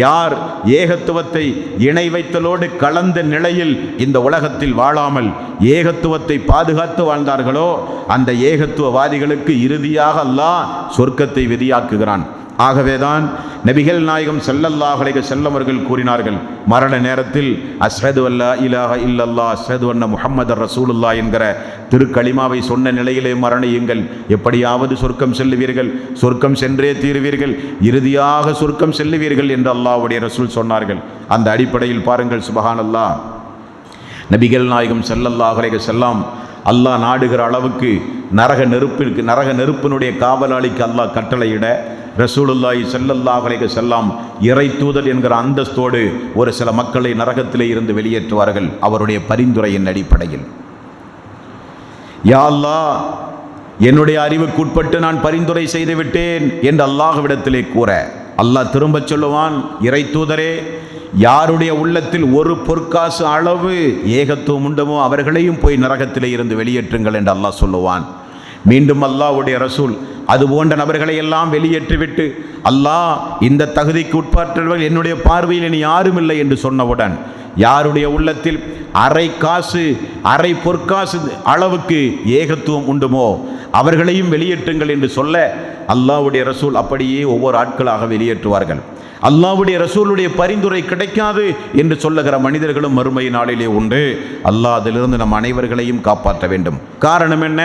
யார் ஏகத்துவத்தை இணை வைத்தலோடு கலந்த நிலையில் இந்த உலகத்தில் வாழாமல் ஏகத்துவத்தை பாதுகாத்து வாழ்ந்தார்களோ, அந்த ஏகத்துவவாதிகளுக்கு இறுதியாக அல்லாஹ் சொர்க்கத்தை விதியாக்குகிறான். ஆகவேதான் நபிகள் நாயகம் ஸல்லல்லாஹு அலைஹி வஸல்லம் அவர்கள் கூறினார்கள், மரண நேரத்தில் அஷ்ஹது அல்லா இலாஹ இல்லல்லாஹ் அஷ்ஹது அன்ன முஹம்மதர் ரசூலுல்லாஹ் என்கிற திருக்களிமாவை சொன்ன நிலையிலே மரணியுங்கள், எப்படியாவது சொர்க்கம் செல்லுவீர்கள், சொர்க்கம் சென்றே தீருவீர்கள், இறுதியாக சொர்க்கம் செல்லுவீர்கள் என்று அல்லாஹ்வுடைய ரசூல் சொன்னார்கள். அந்த அடிப்படையில் பாருங்கள், சுப்ஹானல்லாஹ், நபிகள் நாயகம் ஸல்லல்லாஹு அலைஹி வஸல்லம் அல்லாஹ் நாடுகிற அளவுக்கு நரக நெருப்பினுடைய காவலாளிக்கு அல்லாஹ் கட்டளையிட, ரசூலுல்லாஹி ஸல்லல்லாஹு அலைஹி வஸல்லம் இறை தூதர் என்கிற அந்தஸ்தோடு ஒரு சில மக்களை நரகத்திலே இருந்து வெளியேற்றுவார்கள் அவருடைய பரிந்துரையின் அடிப்படையில். யா அல்லாஹ், என்னுடைய அறிவுக்குட்பட்டு நான் பரிந்துரை செய்து விட்டேன் என்று அல்லாஹ்விடத்திலே கூற, அல்லாஹ் திரும்பச் சொல்லுவான், இறை தூதரே, யாருடைய உள்ளத்தில் ஒரு பொற்காசு அளவு ஏகத்துவம் உண்டுமோ அவர்களையும் போய் நரகத்திலே இருந்து வெளியேற்றுங்கள் என்று அல்லாஹ் சொல்லுவான். மீண்டும் அல்லாஹ்வுடைய ரசூல் அது போன்ற நபர்களை எல்லாம் வெளியேற்றிவிட்டு, அல்லாஹ் இந்த தகுதிக்கு உட்பட்டவர்கள் என்னுடைய பார்வையில் இனி யாரும் இல்லை என்று சொன்னவுடன், யாருடைய உள்ளத்தில் அரை காசு அரை பொற்காசு அளவுக்கு ஏகத்துவம் உண்டுமோ அவர்களையும் வெளியேற்றுங்கள் என்று சொல்ல, அல்லாஹ்வுடைய ரசூல் அப்படியே ஒவ்வொரு ஆட்களாக வெளியேற்றுவார்கள். அல்லாஹ்வுடைய ரசூலுடைய பரிந்துரை கிடைக்காது என்று சொல்லுகிற மனிதர்களும் மறுமை நாளிலே உண்டு. அல்லாஹ் அதிலிருந்து நம் அனைவர்களையும் காப்பாற்ற வேண்டும். காரணம் என்ன?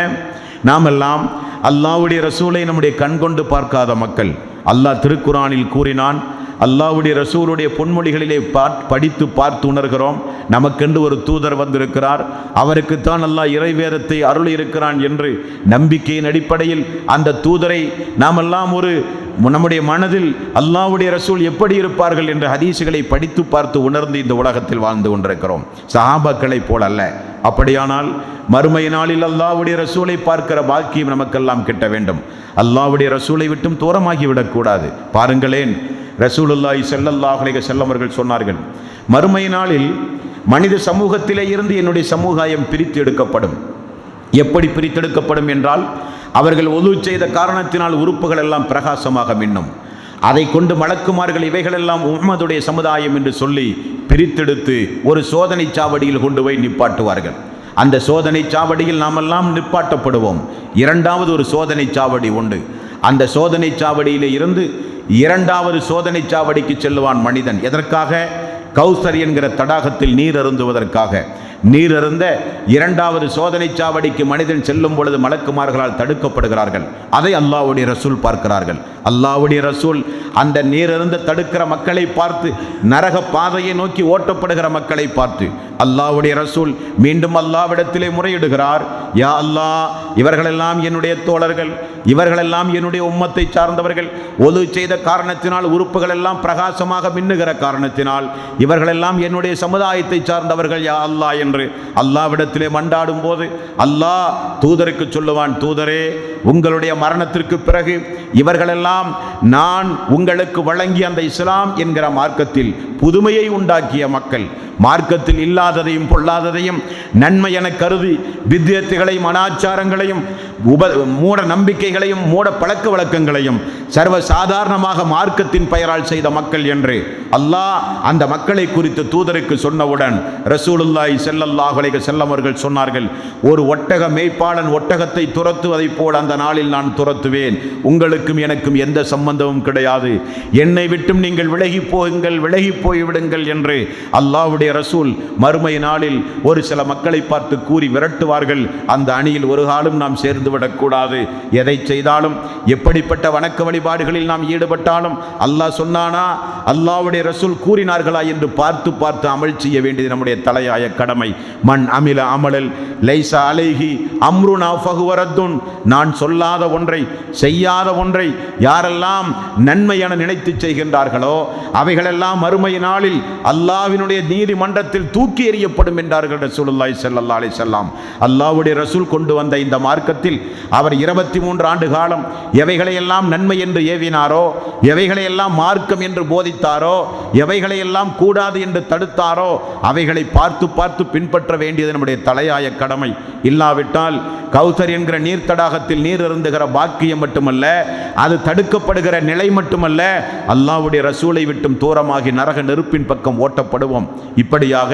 நாமெல்லாம் அல்லாஹ்வுடைய ரசூலை நம்முடைய கண் கொண்டு பார்க்காத மக்கள். அல்லாஹ் திருக்குரானில் கூறினான், அல்லாஹ்வுடைய ரசூலுடைய பொன்மொழிகளிலே படித்து பார்த்து உணர்கிறோம், நமக்கென்று ஒரு தூதர் வந்திருக்கிறார், அவருக்குத்தான் அல்லாஹ் இறைவேதத்தை அருளி இருக்கிறான் என்று நம்பிக்கையின் அடிப்படையில் அந்த தூதரை நாமெல்லாம் நம்முடைய மனதில் அல்லாஹ்வுடைய ரசூல் எப்படி இருப்பார்கள் என்ற ஹதீசுகளை படித்து பார்த்து உணர்ந்து இந்த உலகத்தில் வாழ்ந்து கொண்டிருக்கிறோம், சஹாபாக்களைப் போல் அல்ல. அப்படியானால் மறுமை நாளில் அல்லாஹ்வுடைய ரசூலை பார்க்கிற பாக்கியம் நமக்கெல்லாம் கிட்ட வேண்டும். அல்லாஹ்வுடைய ரசூலை விட்டும் தூரமாகி விடக்கூடாது. பாருங்களேன், ரசூலுல்லாஹி ஸல்லல்லாஹு அலைஹி வஸல்லம் அவர்கள் சொன்னார்கள், மறுமை நாளில் மனித சமூகத்திலே இருந்து என்னுடைய சமூகம் பிரித்து எடுக்கப்படும். எப்படி பிரித்தெடுக்கப்படும் என்றால், அவர்கள் ஒது செய்த காரணத்தினால் உறுப்புகள் எல்லாம் பிரகாசமாக மின்னும். அதை கொண்டு மலக்குமார்கள் இவைகளெல்லாம் முஹம்மதுடைய சமுதாயம் என்று சொல்லி பிரித்தெடுத்து ஒரு சோதனை சாவடியில் கொண்டு போய் நிப்பாட்டுவார்கள். அந்த சோதனை சாவடியில் நாமெல்லாம் நிப்பாட்டப்படுவோம். இரண்டாவது ஒரு சோதனை சாவடி உண்டு. அந்த சோதனை சாவடியிலே இருந்து இரண்டாவது சோதனை சாவடிக்கு செல்லுவான் மனிதன். எதற்காக? கௌசர் என்கிற தடாகத்தில் நீர் அருந்துவதற்காக. நீர் அருந்த இரண்டாவது சோதனை சாவடிக்கு மனிதன் செல்லும் பொழுது மலக்குமார்களால் தடுக்கப்படுகிறார்கள். அதை அல்லாஹ்வுடைய ரசூல் பார்க்கிறார்கள். அல்லாஹ்வுடைய ரசூல் அந்த நீர் அருந்த தடுக்கிற மக்களை பார்த்து, நரக பாதையை நோக்கி ஓட்டப்படுகிற மக்களை பார்த்து அல்லாஹ்வுடைய ரசூல் மீண்டும் அல்லாஹ்விடத்திலே முறையிடுகிறார், யா அல்லாஹ், இவர்களெல்லாம் என்னுடைய தோழர்கள், இவர்களெல்லாம் என்னுடைய உம்மத்தை சார்ந்தவர்கள், ஒது செய்த காரணத்தினால் உறுப்புகள் எல்லாம் பிரகாசமாக மின்னுகிற காரணத்தினால் இவர்களெல்லாம் என்னுடைய சமுதாயத்தை சார்ந்தவர்கள், யா அல்லாஹ் என்று அல்லாஹ்விடத்திலே மண்டாடும் போது அல்லாஹ் தூதருக்கு சொல்லுவான், தூதரே, உங்களுடைய மரணத்திற்கு பிறகு இவர்களெல்லாம் நான் உங்களுக்கு வழங்கிய அந்த இஸ்லாம் என்கிற மார்க்கத்தில் புதுமையை உண்டாக்கிய மக்கள், மார்க்கத்தில் இல்லாததையும் பொல்லாததையும் நன்மை என கருதி வித்தியத்துகளையும் அனாச்சாரங்களையும் மூட நம்பிக்கைகளையும் மூட பழக்க வழக்கங்களையும் சர்வ சாதாரணமாக மார்க்கத்தின் பெயரால் செய்த மக்கள் என்று அல்லாஹ் அந்த மக்களை குறித்து தூதருக்கு சொன்னவுடன் ரசூலுல்லாஹி ஸல்லல்லாஹு அலைஹி வஸல்லம் அவர்கள் சொன்னார்கள், ஒரு ஒட்டக மேய்ப்பாளன் ஒட்டகத்தை துரத்துவதைப் போல் அந்த நாளில் நான் துரத்துவேன். உங்களுக்கும் எனக்கும் எந்த சம்பந்தமும் கிடையாது. என்னை விட்டும் நீங்கள் விலகி போயுங்கள், விலகி போய்விடுங்கள் என்று அல்லாஹ்வுடைய ரசூல் மறுமை நாளில் ஒரு சில மக்களை பார்த்து கூறி விரட்டுவார்கள். அந்த அணியில் ஒரு காலம் நாம் சேர்ந்து விடக்கூடாது. எதை செய்தாலும், எப்படிப்பட்ட வணக்க வழிபாடுகளில் நாம் ஈடுபட்டாலும் அல்லாஹ் சொன்னானா, அல்லாஹ்வுடைய ரசூல் கூறினார்களா என்று பார்த்து பார்த்து அமல் செய்ய வேண்டியது நம்முடைய தலையாய கடமை. மன் அமில அமலல் லைஸா அலைஹி அம்ருனா ஃபஹுவ ரத்துன். நான் சொல்லாத ஒன்றை, செய்யாத ஒன்றை யாரெல்லாம் நன்மை என நினைத்து செய்கின்றார்களோ அவைகளெல்லாம் மறுமை நாளில் அல்லாஹ்வினுடைய நீதிமன்றத்தில் தூக்கி எறியப்படும் என்றார்கள் ரசூலுல்லாஹி ஸல்லல்லாஹு அலைஹி வஸல்லம். அல்லாஹ்வுடைய ரசூல் கொண்டு வந்த இந்த மார்க்கத்தில் அவர் 23 ஆண்டு காலம் எவைகளையெல்லாம் நன்மை என்று ஏவினாரோ, எவைகளையெல்லாம் மார்க்கம் என்று போதித்தாரோ, எவைகளையெல்லாம் கூடாது என்று தடுத்தாரோ அவைகளை பார்த்து பார்த்து பின்பற்ற வேண்டியது நம்முடைய தலையாய கடமை. இல்லாவிட்டால் கௌசர் என்கிற நீர் தடாகத்தில் நீர் இருந்துகிற பாக்கியம் மட்டுமல்ல, அது தடுக்கப்படுகிற நிலை மட்டுமல்ல, அல்லாஹ்வுடைய ரசூலை விட்டும் தூரமாகி நரக நெருப்பின் பக்கம் ஓட்டப்படுவோம். இப்படியாக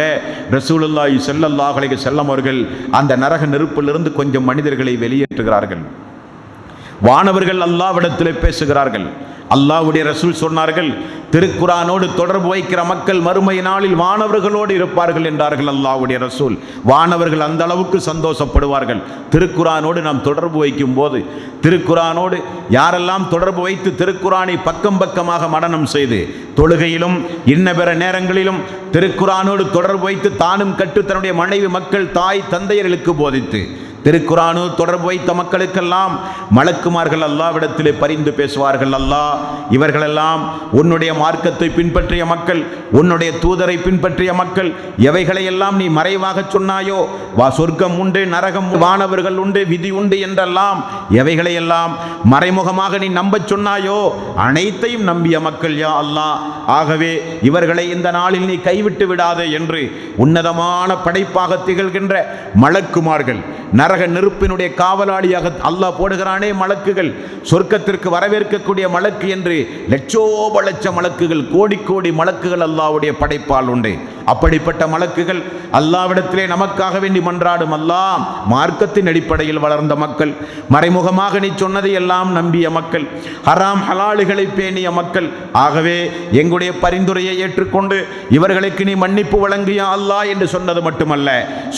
ரசூலுல்லாஹி ஸல்லல்லாஹு அலைஹி வஸல்லம் அவர்கள் அந்த நரக நெருப்பிலிருந்து கொஞ்சம் மனிதர்களை வெளியேற்றுகிறார்கள். வானவர்கள் அல்லாஹ்விடத்திலே பேசுகிறார்கள். அல்லாஹ்வுடைய ரசூல் சொன்னார்கள், திருக்குரானோடு தொடர்பு வைக்கிற மக்கள் மறுமை நாளில் வானவர்களோடு இருப்பார்கள் என்றார்கள் அல்லாஹ்வுடைய ரசூல். வானவர்கள் அந்த அளவுக்கு சந்தோஷப்படுவார்கள். திருக்குரானோடு நாம் தொடர்பு வைக்கும் போது, திருக்குரானோடு யாரெல்லாம் தொடர்பு வைத்து திருக்குரானை பக்கம் பக்கமாக மனனம் செய்து தொழுகையிலும் இன்ன பிற நேரங்களிலும் திருக்குரானோடு தொடர்பு வைத்து தானும் கற்று தன்னுடைய மனைவி, மக்கள், தாய், தந்தையர்களுக்கு போதித்து திருக்குரானு தொடர்பு வைத்த மக்களுக்கெல்லாம் மலக்குமார்கள் அல்லாஹ்விடத்திலே பரிந்து பேசுவார்கள். அல்லாஹ், இவர்களெல்லாம் உன்னுடைய மார்க்கத்தை பின்பற்றிய மக்கள், உன்னுடைய தூதரை பின்பற்றிய மக்கள், எவைகளையெல்லாம் நீ மறைவாக சொன்னாயோ, சொர்க்கம் உண்டு, நரகம், வானவர்கள் உண்டு, விதி உண்டு என்றெல்லாம் எவைகளையெல்லாம் மறைமுகமாக நீ நம்பச் சொன்னாயோ அனைத்தையும் நம்பிய மக்கள் யா அல்லாஹ். ஆகவே இவர்களை இந்த நாளில் நீ கைவிட்டு விடாதே என்று உன்னதமான படைப்பாக திகழ்கின்ற மலக்குமார்கள், நரக நெருப்பினுடைய காவலாளியாக அல்லாஹ் போடுகிறானே மலக்குகள், சொர்க்கத்திற்கு வரவேற்கக்கூடிய மலக்கு என்று லட்சோப லட்ச மலக்குகள், கோடி கோடி மலக்குகள் அல்லாஹ்வுடைய படைப்பால் உண்டு. அப்படிப்பட்ட மலக்குகள் அல்லாஹ்விடத்திலே நமக்காக வேண்டி மன்றாடும். அல்லாஹ், மார்க்கத்தின் அடிப்படையில் வளர்ந்த மக்கள், மறைமுகமாக நீ சொன்னதை எல்லாம் நம்பிய மக்கள், ஹராம் ஹலாலுகளை பேணிய மக்கள். ஆகவே எங்களுடைய பரிந்துரையை ஏற்றுக்கொண்டு இவர்களுக்கு நீ மன்னிப்பு வழங்கிய அல்லாஹ் என்று சொன்னது மட்டுமல்ல,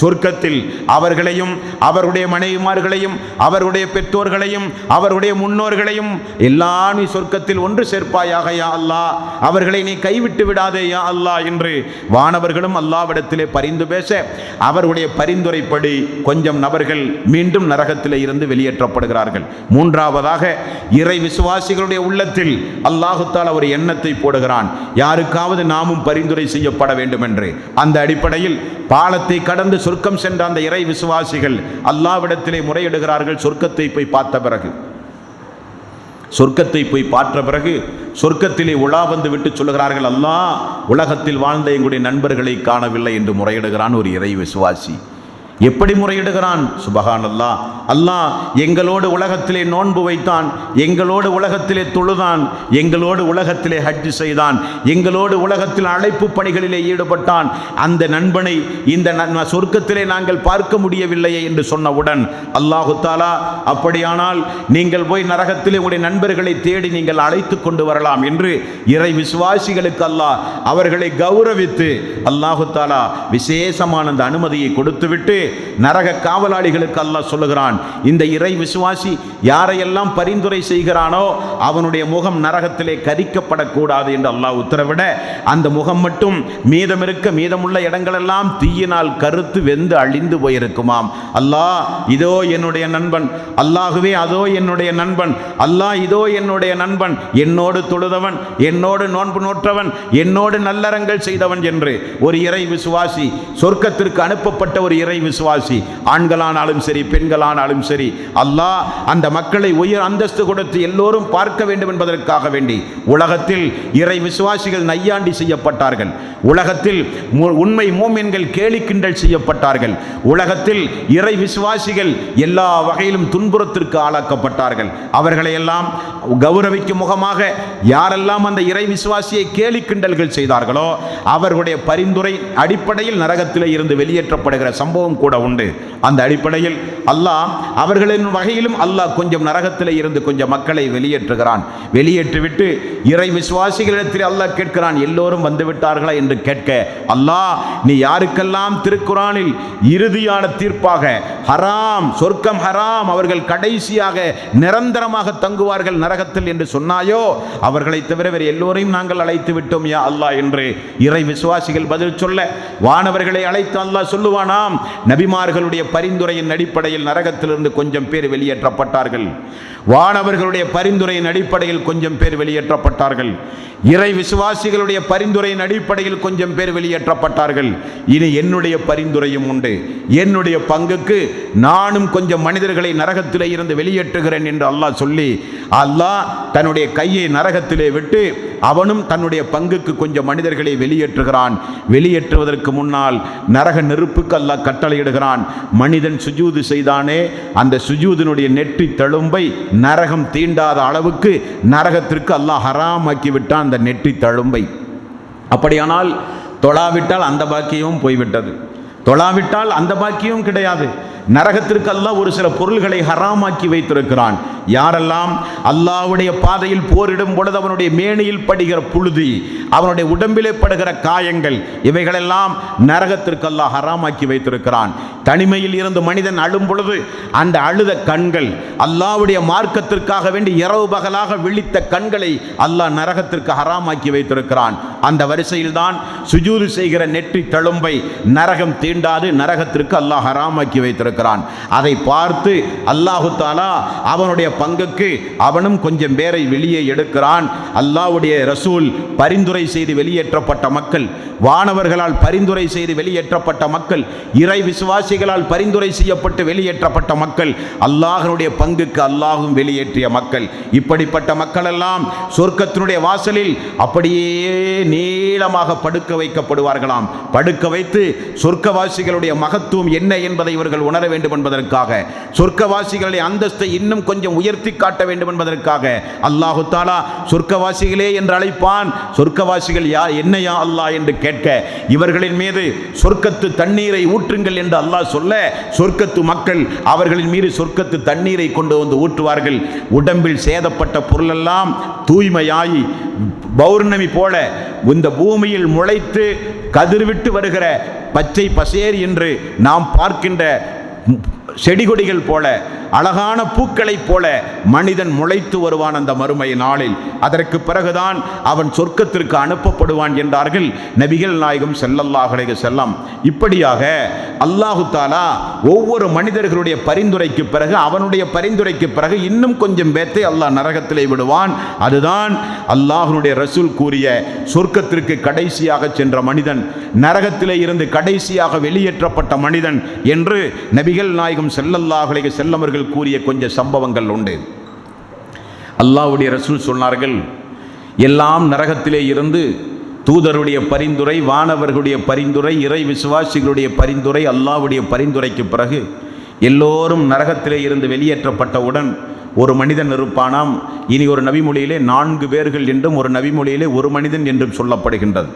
சொர்க்கத்தில் அவர்களையும் அவருடைய மனைவிமார்களையும் அவருடைய பெற்றோர்களையும் அவருடைய முன்னோர்களையும் எல்லாம் நீ சொர்க்கத்தில் ஒன்று சேர்ப்பாயாக யா அல்லாஹ். அவர்களை நீ கைவிட்டு விடாதே யா அல்லாஹ் என்று வானவர்களும் அல்லாஹ்விடத்திலே பரிந்து பேச, அவருடைய பரிந்துரைப்படி கொஞ்சம் நபர்கள் மீண்டும் நரகத்திலே இருந்து வெளியேற்றப்படுகிறார்கள். மூன்றாவதாக இறை விசுவாசிகளுடைய உள்ளத்தில் அல்லாஹ் தஆலா ஒரு எண்ணத்தை போடுகிறான், யாருக்காவது நாமும் பரிந்துரை செய்யப்பட வேண்டும் என்று. அந்த அடிப்படையில் பாலத்தை கடந்து சொர்க்கம் சென்ற அந்த இறை விசுவாசிகள் அல்லாஹ்விடத்திலே முறையிடுகிறார்கள். சொர்க்கத்தை போய் பார்த்த பிறகு, சொர்க்கத்தை போய் பார்த்த பிறகு சொர்க்கத்திலே உலா வந்து விட்டு சொல்லுகிறார்கள், அல்லாஹ், உலகத்தில் வாழ்ந்த எங்களுடைய நண்பர்களை காணவில்லை என்று முறையிடுகிறான் ஒரு இறை விசுவாசி. எப்படி முறையிடுகிறான்? சுபஹானல்லாஹ். அல்லாஹ் எங்களோடு உலகத்திலே நோன்பு வைத்தான், எங்களோடு உலகத்திலே தொழுதான், எங்களோடு உலகத்திலே ஹஜ் செய்தான், எங்களோடு உலகத்தில் அழைப்பு பணிகளிலே ஈடுபட்டான். அந்த நண்பனை இந்த சொர்க்கத்திலே நாங்கள் பார்க்க முடியவில்லையே என்று சொன்னவுடன் அல்லாஹு தஆலா, அப்படியானால் நீங்கள் போய் நரகத்திலே உங்களுடைய நண்பர்களை தேடி நீங்கள் அழைத்து கொண்டு வரலாம் என்று இறை விசுவாசிகளுக்கு அல்லாஹ் அவர்களை கௌரவித்து அல்லாஹு தஆலா விசேஷமான அந்த அனுமதியை கொடுத்துவிட்டு நரக காவலாளிகளுக்கு அல்லாஹ் சொல்லுகிறான், இந்த இறை விசுவாசி யாரையெல்லாம் பரிந்துரை செய்கிறானோ அவனுடைய முகம் நரகத்திலே கரிக்கப்படக்கூடாது என்று அல்லாஹ் உத்தரவிட, அந்த முகம் மட்டும் மீதமுள்ள இடங்களெல்லாம் தீயினால் கருத்து வெந்து அழிந்து போயிருக்குமாம். அல்லாஹ் இதோ என்னுடைய நண்பன், அல்லாஹுவே அதோ என்னுடைய நண்பன், அல்லாஹ் இதோ என்னுடைய நண்பன், என்னோடு தொழுதவன், என்னோடு நோன்பு நோற்றவன், என்னோடு நல்லறங்கள் செய்தவன் என்று ஒரு இறை விசுவாசி, சொர்க்கத்திற்கு அனுப்பப்பட்ட ஒரு இறை விசுவாசி, ஆண்களானாலும் சரி பெண்களானாலும் சரி, அல்லாஹ் அந்த மக்களை உயர் அந்தஸ்து கொடுத்து எல்லோரும் பார்க்க வேண்டும் என்பதற்காக வேண்டி உலகத்தில் இறை விசுவாசிகள் நையாண்டி செய்யப்பட்டார்கள். உலகத்தில் உண்மை மூமின்கள் கேலி கிண்டல் செய்யப்பட்டார்கள். உலகத்தில் இறை விசுவாசிகள் எல்லா வகையிலும் துன்புறத்திற்கு ஆளாக்கப்பட்டார்கள். அவர்களை எல்லாம் கௌரவிக்கும் முகமாக யாரெல்லாம் அந்த இறை விசுவாசியை கேலி கிண்டல்கள் செய்தார்களோ அவர்களுடைய பரிந்துரை அடிப்படையில் நரகத்திலே இருந்து வெளியேற்றப்படுகிற சம்பவம் கூட உண்டு. அந்த அடிப்படையில் அல்லாஹ் அவர்களின் வகையிலும் அல்லாஹ் கொஞ்சம் நரகத்திலே இருந்து கொஞ்சம் மக்களை வெளியேற்றுகிறான். வெளியேற்றிவிட்டு இறை விசுவாசிகளிடத்தில் அல்லாஹ் கேட்கிறான், எல்லோரும் வந்து விட்டார்களா என்று கேட்க, அல்லாஹ் நீ யாருக்கெல்லாம் திருக்குரானில் இறுதியான தீர்ப்பாக ஹராம், சொர்க்கம் ஹராம், அவர்கள் கடைசியாக நிரந்தரமாக தங்குவார்கள் நரகத்தில் என்று சொன்னாயோ அவர்களை தவிர வேறு எல்லோரையும் நாங்கள் அழைத்து விட்டோம் யா அல்லாஹ் என்று இறை விசுவாசிகள் பதில் சொல்ல, வானவர்களை அழைத்து அல்லாஹ் சொல்லுவானாம், நபிமார்களுடைய பரிந்துரையின் அடிப்படையில் நரகத்திலிருந்து கொஞ்சம் பேர் வெளியேற்றப்பட்டார்கள். வானவர்களுடைய பரிந்துரையின் அடிப்படையில் கொஞ்சம் பேர் வெளியேற்றப்பட்டார்கள். இறை விசுவாசிகளுடைய பரிந்துரையின் அடிப்படையில் கொஞ்சம் பேர் வெளியேற்றப்பட்டார்கள். இனி என்னுடைய பரிந்துரையும் உண்டு. என்னுடைய பங்குக்கு நானும் கொஞ்சம் மனிதர்களை நரகத்திலே இருந்து வெளியேற்றுகிறேன் என்று அல்லாஹ் சொல்லி, அல்லாஹ் தன்னுடைய கையை நரகத்திலே விட்டு அவனும் தன்னுடைய பங்குக்கு கொஞ்சம் மனிதர்களை வெளியேற்றுகிறான். வெளியேற்றுவதற்கு முன்னால் நரக நெருப்புக்கு அல்லாஹ் கட்டளையிடுகிறான். மனிதன் சுஜூது செய்தானே, அந்த சுஜூதினுடைய நெற்றி தழும்பை நரகம் தீண்டாத அளவுக்கு நரகத்திற்கு அல்லாஹ் ஹராமாக்கி விட்டான் அந்த நெற்றி தழும்பை. அப்படியானால் தொழாவிட்டால் அந்த பாக்கியமும் போய்விட்டது, தொழாவிட்டால் அந்த பாக்கியமும் கிடையாது. நரகத்திற்கு அல்லாஹ் ஒரு சில பொருள்களை ஹராமாக்கி வைத்திருக்கிறான். யாரெல்லாம் அல்லாஹ்வுடைய பாதையில் போரிடும் பொழுது அவனுடைய மேனியில் படுகிற புழுதி, அவனுடைய உடம்பிலே படுகிற காயங்கள், இவைகளெல்லாம் நரகத்திற்கு அல்லாஹ் ஹராமாக்கி வைத்திருக்கிறான். தனிமையில் இருந்து மனிதன் அழும் பொழுது அந்த அழுத கண்கள், அல்லாஹ்வுடைய மார்க்கத்திற்காக வேண்டி இரவு பகலாக விழித்த கண்களை அல்லாஹ் நரகத்திற்கு ஹராமாக்கி வைத்திருக்கிறான். அந்த வரிசையில் தான் சுஜூது செய்கிற நெற்றி தழும்பை நரகம் தீண்டாது நரகத்திற்கு அல்லாஹ் ஹராமாக்கி வைத்திருக்கிறான். அதை பார்த்து அல்லாஹு தஆலா அவனுடைய பங்குக்கு அவனும் கொஞ்சம் பேரை வெளியே எடுக்கிறான். அல்லாஹ்வுடைய ரசூல் பரிந்துரை செய்து வெளியேற்றப்பட்ட மக்கள், வானவர்களால் பரிந்துரை செய்து வெளியேற்றப்பட்ட மக்கள், இறை விசுவாசிகளால் பரிந்துரை செய்யப்பட்டு வெளியேற்றப்பட்ட மக்கள், அல்லாஹ்வுடைய பங்குக்கு அல்லாஹும் வெளியேற்றிய மக்கள், இப்படிப்பட்ட மக்கள் எல்லாம் சொர்க்கத்தினுடைய வாசலில் அப்படியே நீளமாக படுக்க வைக்கப்படுவார்களாம். படுக்க வைத்து சொர்க்கவாசிகளுடைய மகத்துவம் என்ன என்பதை இவர்கள் உணர வேண்டும் என்பதற்காக, சொர்க்கவாசிகளுடைய அந்தஸ்தை இன்னும் கொஞ்சம் உயர்த்தி காட்ட வேண்டும் என்பதற்காக அல்லாஹு தஆலா சொர்க்கவாசிகளே என்று அழைப்பான். சொர்க்கவாசிகள் யார், என்னையா அல்லாஹ் என்று கேட்க, இவர்களின் மீது சொர்க்கத்து தண்ணீரை ஊற்றுங்கள் என்று அல்லாஹ் சொல்ல, சொர்க்கத்து மக்கள் அவர்களின் மீது சொர்க்கத்து தண்ணீரை கொண்டு வந்து ஊற்றுவார்கள். உடம்பில் சேதப்பட்ட பொருளெல்லாம் தூய்மையாகி பௌர்ணமி போல இந்த பூமியில் முளைத்து கதிர்விட்டு வருகிற பச்சை பசேர் என்று நாம் பார்க்கின்ற செடிகொடிகள் போல, அழகான பூக்களைப் போல மனிதன் முளைத்து வருவான் அந்த மறுமை நாளில். அதற்கு பிறகுதான் அவன் சொர்க்கத்திற்கு அனுப்பப்படுவான் என்றார்கள் நபிகள் நாயகம் ஸல்லல்லாஹு அலைஹி வஸல்லம். இப்படியாக அல்லாஹு தஆலா ஒவ்வொரு மனிதர்களுடைய பரிந்துரைக்கு பிறகு, அவனுடைய பரிந்துரைக்கு பிறகு இன்னும் கொஞ்சம் பேத்தை அல்லாஹ் நரகத்திலே விடுவான். அதுதான் அல்லாஹ்வுடைய ரசூல் கூறிய சொர்க்கத்திற்கு கடைசியாக சென்ற மனிதன், நரகத்திலே இருந்து கடைசியாக வெளியேற்றப்பட்ட மனிதன் என்று நபிகள் நாயகம் ஸல்லல்லாஹு அலைஹி வஸல்லம் அவர்கள் கூறிய கொஞ்சம் சம்பவங்கள் உண்டு. அல்லாஹ்வுடைய ரசூல் சொன்னார்கள், எல்லாம் நரகத்திலே இருந்து தூதருடைய பரிந்துரை, வானவர்களுடைய பரிந்துரை, இறை விசுவாசிகளுடைய பரிந்துரை, அல்லாஹ்வுடைய பரிந்துரைக்கு பிறகு எல்லோரும் நரகத்திலே இருந்து வெளியேற்றப்பட்டவுடன் ஒரு மனிதன் இருப்பானாம். இனி ஒரு நபிமொழியிலே 4 பேர்கள் என்றும் ஒரு நபிமொழியிலே ஒரு மனிதன் என்றும் சொல்லப்படுகின்றது.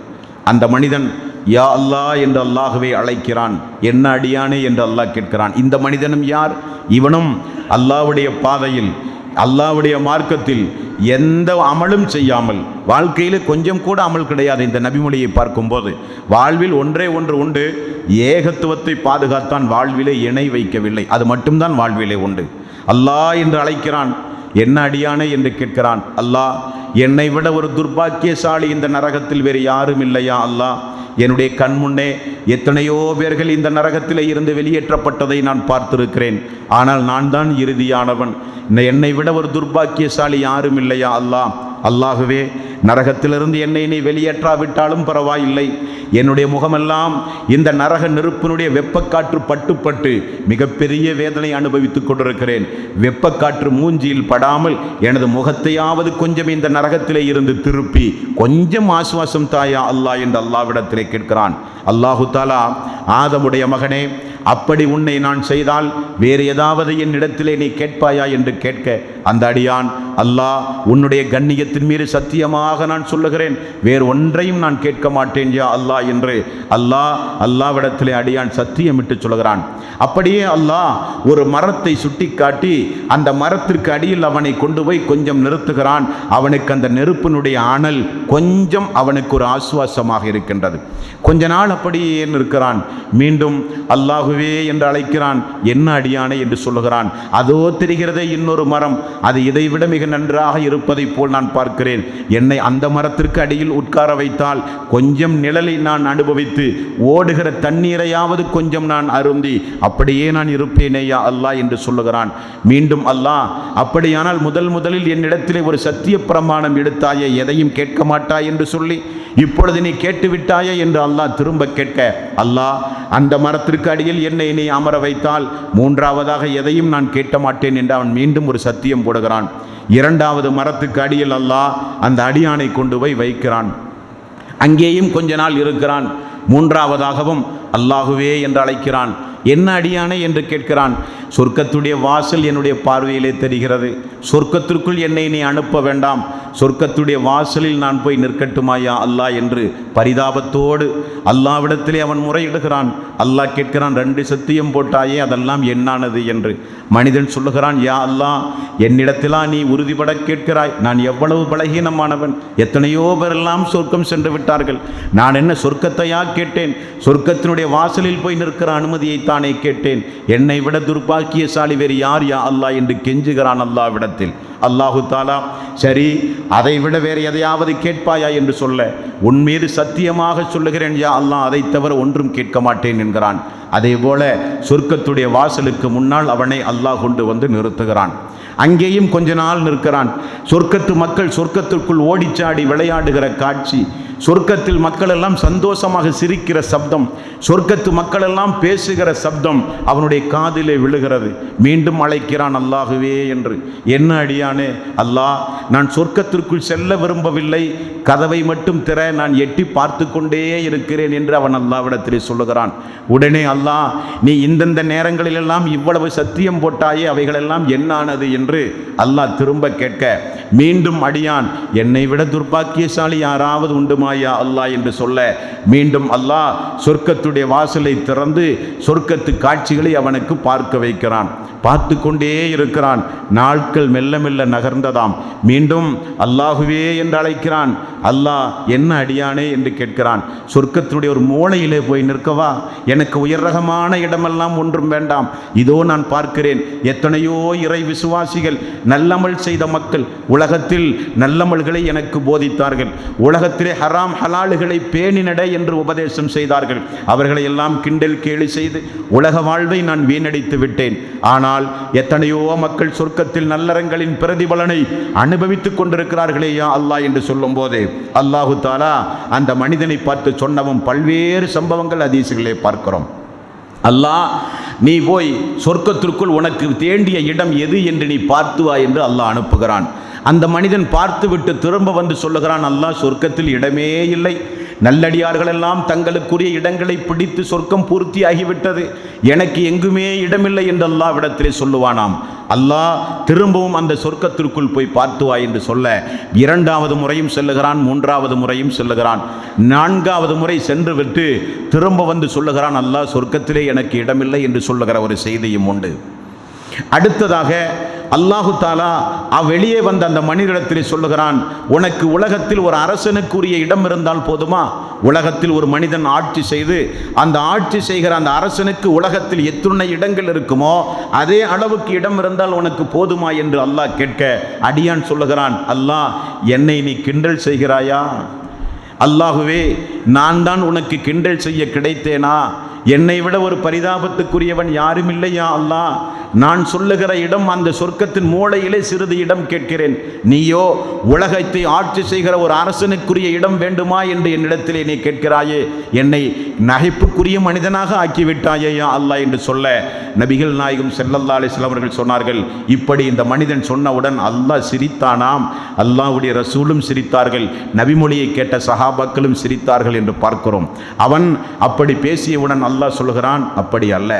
அந்த மனிதன் யா அல்லாஹ் என்று அல்லாஹ்வை அழைக்கிறான். என்ன அடியானே என்று அல்லாஹ் கேட்கிறான். இந்த மனிதனும் யார்? இவனும் அல்லாஹ்வுடைய பாதையில், அல்லாஹ்வுடைய மார்க்கத்தில் எந்த அமலும் செய்யாமல், வாழ்க்கையில் கொஞ்சம் கூட அமல் கிடையாது. இந்த நபிமொழியை பார்க்கும்போது வாழ்வில் ஒன்றே ஒன்று உண்டு, ஏகத்துவத்தை பாதுகாத்தான், வாழ்விலே இணை வைக்கவில்லை. அது மட்டும்தான் வாழ்விலே உண்டு. அல்லாஹ் என்று அழைக்கிறான், என்ன அடியானே என்று கேட்கிறான். அல்லாஹ், என்னை விட ஒரு துர்பாக்கியசாலி இந்த நரகத்தில் வேறு யாரும் இல்லையா அல்லாஹ்? என்னுடைய கண் முன்னே எத்தனையோ பேர்கள் இந்த நரகத்தில் இருந்து வெளியேற்றப்பட்டதை நான் பார்த்திருக்கிறேன். ஆனால் நான் தான் இறுதியானவன். என்னை விட ஒரு துர்பாக்கியசாலி யாரும் இல்லையா அல்லாஹ்? அல்லாஹுவே, நரகத்திலிருந்து என்னை நீ வெளியேற்றாவிட்டாலும் பரவாயில்லை. என்னுடைய முகமெல்லாம் இந்த நரக நெருப்பினுடைய வெப்பக்காற்று பட்டு மிகப்பெரிய வேதனை அனுபவித்துக் கொண்டிருக்கிறேன். வெப்பக்காற்று மூஞ்சியில் படாமல் எனது முகத்தையாவது கொஞ்சம் இந்த நரகத்திலே இருந்து திருப்பி கொஞ்சம் ஆசுவாசம் தாயா அல்லாஹ் என்று அல்லாஹ்விடத்திலே கேட்கிறான். அல்லாஹு தாலா, ஆதமுடைய மகனே, அப்படி உன்னை நான் செய்தால் வேறு ஏதாவது என்னிடத்திலே நீ கேட்பாயா என்று கேட்க, அந்த அடியான், அல்லாஹ், உன்னுடைய கண்ணியத்தின் மீது சத்தியமாக நான் சொல்லுகிறேன், வேறு ஒன்றையும் நான் கேட்க மாட்டேன் யா அல்லாஹ் என்று அல்லாஹ்விடத்திலே அடியான் சத்தியமிட்டு சொல்கிறான். அப்படியே அல்லாஹ் ஒரு மரத்தை சுட்டி காட்டி அந்த மரத்திற்கு அடியில் அவனை கொண்டு போய் கொஞ்சம் நிறுத்துகிறான். அவனுக்கு அந்த நெருப்பினுடைய அனல் கொஞ்சம் அவனுக்கு ஒரு ஆசுவாசமாக இருக்கின்றது. கொஞ்ச நாள் அப்படியே இருக்கிறான். மீண்டும் அல்லாஹுவே என்று அழைக்கிறான். என்ன அடியானே என்று சொல்லுகிறான். அதோ தெரிகிறதே இன்னொரு மரம், அது இதைவிட மிக நன்றாக இருப்பதை போல் நான் பார்க்கிறேன். என்னை அந்த மரத்திற்கு அடியில் உட்கார வைத்தால் கொஞ்சம் நிழலை நான் அனுபவித்து ஓடுகிற தண்ணீரையாவது கொஞ்சம் நான் அருந்தி அப்படியே நான் இருப்பேனேயா அல்லாஹ் என்று சொல்லுகிறான். மீண்டும் அல்லாஹ், அப்படியானால் முதலில் என்னிடத்திலே ஒரு சத்திய பிரமாணம் எடுத்தாயே, எதையும் கேட்க மாட்டாய் என்று சொல்லி இப்பொழுது நீ கேட்டுவிட்டாயே என்று அல்லாஹ் திரும்ப கேட்க, அல்லாஹ், அந்த மரத்திற்கு அடியில் என்னை நீ அமர வைத்தால் மூன்றாவதாக எதையும் நான் கேட்க மாட்டேன் என்று அவன் மீண்டும் ஒரு சத்தியம் போடுகிறான். இரண்டாவது மரத்துக்கு அடியில் அல்லாஹ் அந்த அடியானை கொண்டு போய் வைக்கிறான். அங்கேயும் கொஞ்ச நாள் இருக்கிறான். மூன்றாவதாகவும் அல்லாஹுவே என்று அழைக்கிறான். என்ன அடியானே என்று கேட்கிறான். சொர்க்கத்துடைய வாசல் என்னுடைய பார்வையிலே தெரிகிறது, சொர்க்கத்திற்குள் என்னை நீ அனுப்ப வேண்டாம், சொர்க்கத்துடைய வாசலில் நான் போய் நிற்கட்டுமாயா அல்லாஹ் என்று பரிதாபத்தோடு அல்லாஹ்விடத்திலே அவன் முறையிடுகிறான். அல்லாஹ் கேட்கிறான், 2 சத்தியம் போட்டாயே, அதெல்லாம் என்னானது என்று. மனிதன் சொல்லுகிறான், யா அல்லாஹ், என்னிடத்திலா நீ உறுதிபட கேட்கிறாய்? நான் எவ்வளவு பலகீனமானவன், எத்தனையோ பேரெல்லாம் சொர்க்கம் சென்று விட்டார்கள், நான் என்ன சொர்க்கத்தையா கேட்டேன்? சொர்க்கத்தினுடைய வாசலில் போய் நிற்கிற அனுமதியை தானே கேட்டேன். என்னை விட துர்பாக்கியசாலி வேறு யார் யா அல்லாஹ் என்று கெஞ்சுகிறான் அல்லாஹ்விடத்தில். அல்லாஹு தாலா, சரி, அதை விட வேறு எதையாவது கேட்பாயா என்று சொல்ல, உன் மீது சத்தியமாக சொல்லுகிறேன் யா அல்லாஹ், அதை தவிர ஒன்றும் கேட்க மாட்டேன் என்கிறான். அதே போல சொர்க்கத்துடைய வாசலுக்கு முன்னால் அவனை அல்லாஹ் கொண்டு வந்து நிறுத்துகிறான். அங்கேயும் கொஞ்ச நாள் நிற்கிறான். சொர்க்கத்து மக்கள் சொர்க்கத்திற்குள் ஓடிச்சாடி விளையாடுகிற காட்சி, சொர்க்கத்தில் மக்கள் எல்லாம் சந்தோஷமாக சிரிக்கிற சப்தம், சொர்க்கத்து மக்கள் எல்லாம் பேசுகிற சப்தம் அவனுடைய காதிலே விழுகிறது. மீண்டும் அழைக்கிறான், அல்லாஹுவே என்று. என்ன அடியானே, அல்லாஹ், நான் சொர்க்கத்திற்குள் செல்ல விரும்பவில்லை, கதவை மட்டும் திற, நான் எட்டி பார்த்து கொண்டே இருக்கிறேன் என்று அவன் அல்லாஹ்விடத்திலே சொல்லுகிறான். உடனே அல்லாஹ், நீ இந்தந்த நேரங்களிலெல்லாம் இவ்வளவு சத்தியம் போட்டாயே, அவைகளெல்லாம் என்னானது என்று அல்லாஹ் திரும்ப கேட்க, மீண்டும் அடியான், என்னை விட துர்பாக்கியசாலி யாராவது உண்டுமா யா அல்லாஹ் என்று சொல்ல, மீண்டும் அல்லாஹ் சொர்க்கத்துடைய வாசலை திறந்து சொர்க்கத்து காட்சிகளை அவனுக்கு பார்க்க வைக்கிறான். பார்த்து கொண்டே இருக்கிறான். நாட்கள் மெல்ல மெல்ல நகர்ந்ததாம். மீண்டும் அல்லாஹுவே என்று அழைக்கிறான். அல்லாஹ், என்ன அடியானே என்று கேட்கிறான். சொர்க்கத்துடைய ஒரு மூலையிலே போய் நிற்கவா? எனக்கு உயர் ரகமான இடமெல்லாம் ஒன்றும் வேண்டாம், இதோ நான் பார்க்கிறேன் எத்தனையோ இறை விசுவாசிகள், நல்லமல் செய்த மக்கள், உலகத்தில் நல்லமல்களை எனக்கு போதித்தார்கள், உலகத்திலே ஹராம் ஹலாலுகளை பேணி நட என்று உபதேசம் செய்தார்கள், அவர்களை எல்லாம் கிண்டல் கேலி செய்து உலக வாழ்வை நான் வீணடித்து விட்டேன். ஆனால் எத்தனையோ மக்கள் சொர்க்கத்தில் நல்லறங்களின் பிரதிபலனை அனுபவித்துக் கொண்டிருக்கிறார்களே யா அல்லாஹ் என்று சொல்லும் போது அல்லாஹு தாலா அந்த மனிதனை பார்த்து சொன்னவும் பல்வேறு சம்பவங்கள் ஹதீஸிலே பார்க்கிறோம். அல்லாஹ், நீ போய் சொர்க்கத்திற்குள் உனக்கு தேண்டிய இடம் எது என்று நீ பார்த்து வா என்று அல்லாஹ் அனுப்புகிறான். அந்த மனிதன் பார்த்துவிட்டு திரும்ப வந்து சொல்லுகிறான், அல்லாஹ், சொர்க்கத்தில் இடமே இல்லை, நல்லடியார்களெல்லாம் தங்களுக்குரிய இடங்களை பிடித்து சொர்க்கம் பூர்த்தியாகிவிட்டது, எனக்கு எங்குமே இடமில்லை என்று அல்லாஹ்விடத்திலே சொல்லுவானாம். அல்லாஹ் திரும்பவும் அந்த சொர்க்கத்திற்குள் போய் பார்த்துவா என்று சொல்ல, 2வது முறையும் செல்லுகிறான், 3வது முறையும் செல்லுகிறான். 4வது முறை சென்று விட்டு திரும்ப வந்து சொல்லுகிறான், அல்லாஹ், சொர்க்கத்திலே எனக்கு இடமில்லை என்று சொல்லுகிற ஒரு செய்தியும் உண்டு. அடுத்ததாக அல்லாஹு தாலா வெளியே வந்த அந்த மனிதனிடத்தில் சொல்லுகிறான், உனக்கு உலகத்தில் ஒரு அரசனுக்குரிய இடம் இருந்தால் போதுமா? உலகத்தில் ஒரு மனிதன் ஆட்சி செய்து அந்த ஆட்சி செய்கிற அந்த அரசனுக்கு உலகத்தில் எத்தனை இடங்கள் இருக்குமோ அதே அளவுக்கு இடம் இருந்தால் உனக்கு போதுமா என்று அல்லாஹ் கேட்க, அடியான் சொல்லுகிறான், அல்லாஹ் என்னை நீ கிண்டல் செய்கிறாயா? அல்லாஹுவே, நான் தான் உனக்கு கிண்டல் செய்ய கிடைத்தேனா? என்னை விட ஒரு பரிதாபத்துக்குரியவன் யாரும் இல்லையா அல்லாஹ்? நான் சொல்லுகிற இடம் அந்த சொர்க்கத்தின் மூலையிலே சிறிது இடம் கேட்கிறேன். நீயோ உலகத்தை ஆட்சி செய்கிற ஒரு அரசனுக்குரிய இடம் வேண்டுமா என்று என்னிடத்திலே நீ கேட்கிறாயே, என்னை நகைப்புக்குரிய மனிதனாக ஆக்கிவிட்டாயே அல்லாஹ் என்று சொல்ல, நபிகள் நாயகம் ஸல்லல்லாஹு அலைஹி வஸல்லம் அவர்கள் சொன்னார்கள், இப்படி இந்த மனிதன் சொன்னவுடன் அல்லாஹ் சிரித்தானாம். அல்லாஹ்வுடைய ரசூலும் சிரித்தார்கள், நபிமொழியை கேட்ட சஹாபாக்களும் சிரித்தார்கள் என்று பார்க்கிறோம். அவன் அப்படி பேசியவுடன் அல்லாஹ் சொல்கிறான், அப்படி அல்ல,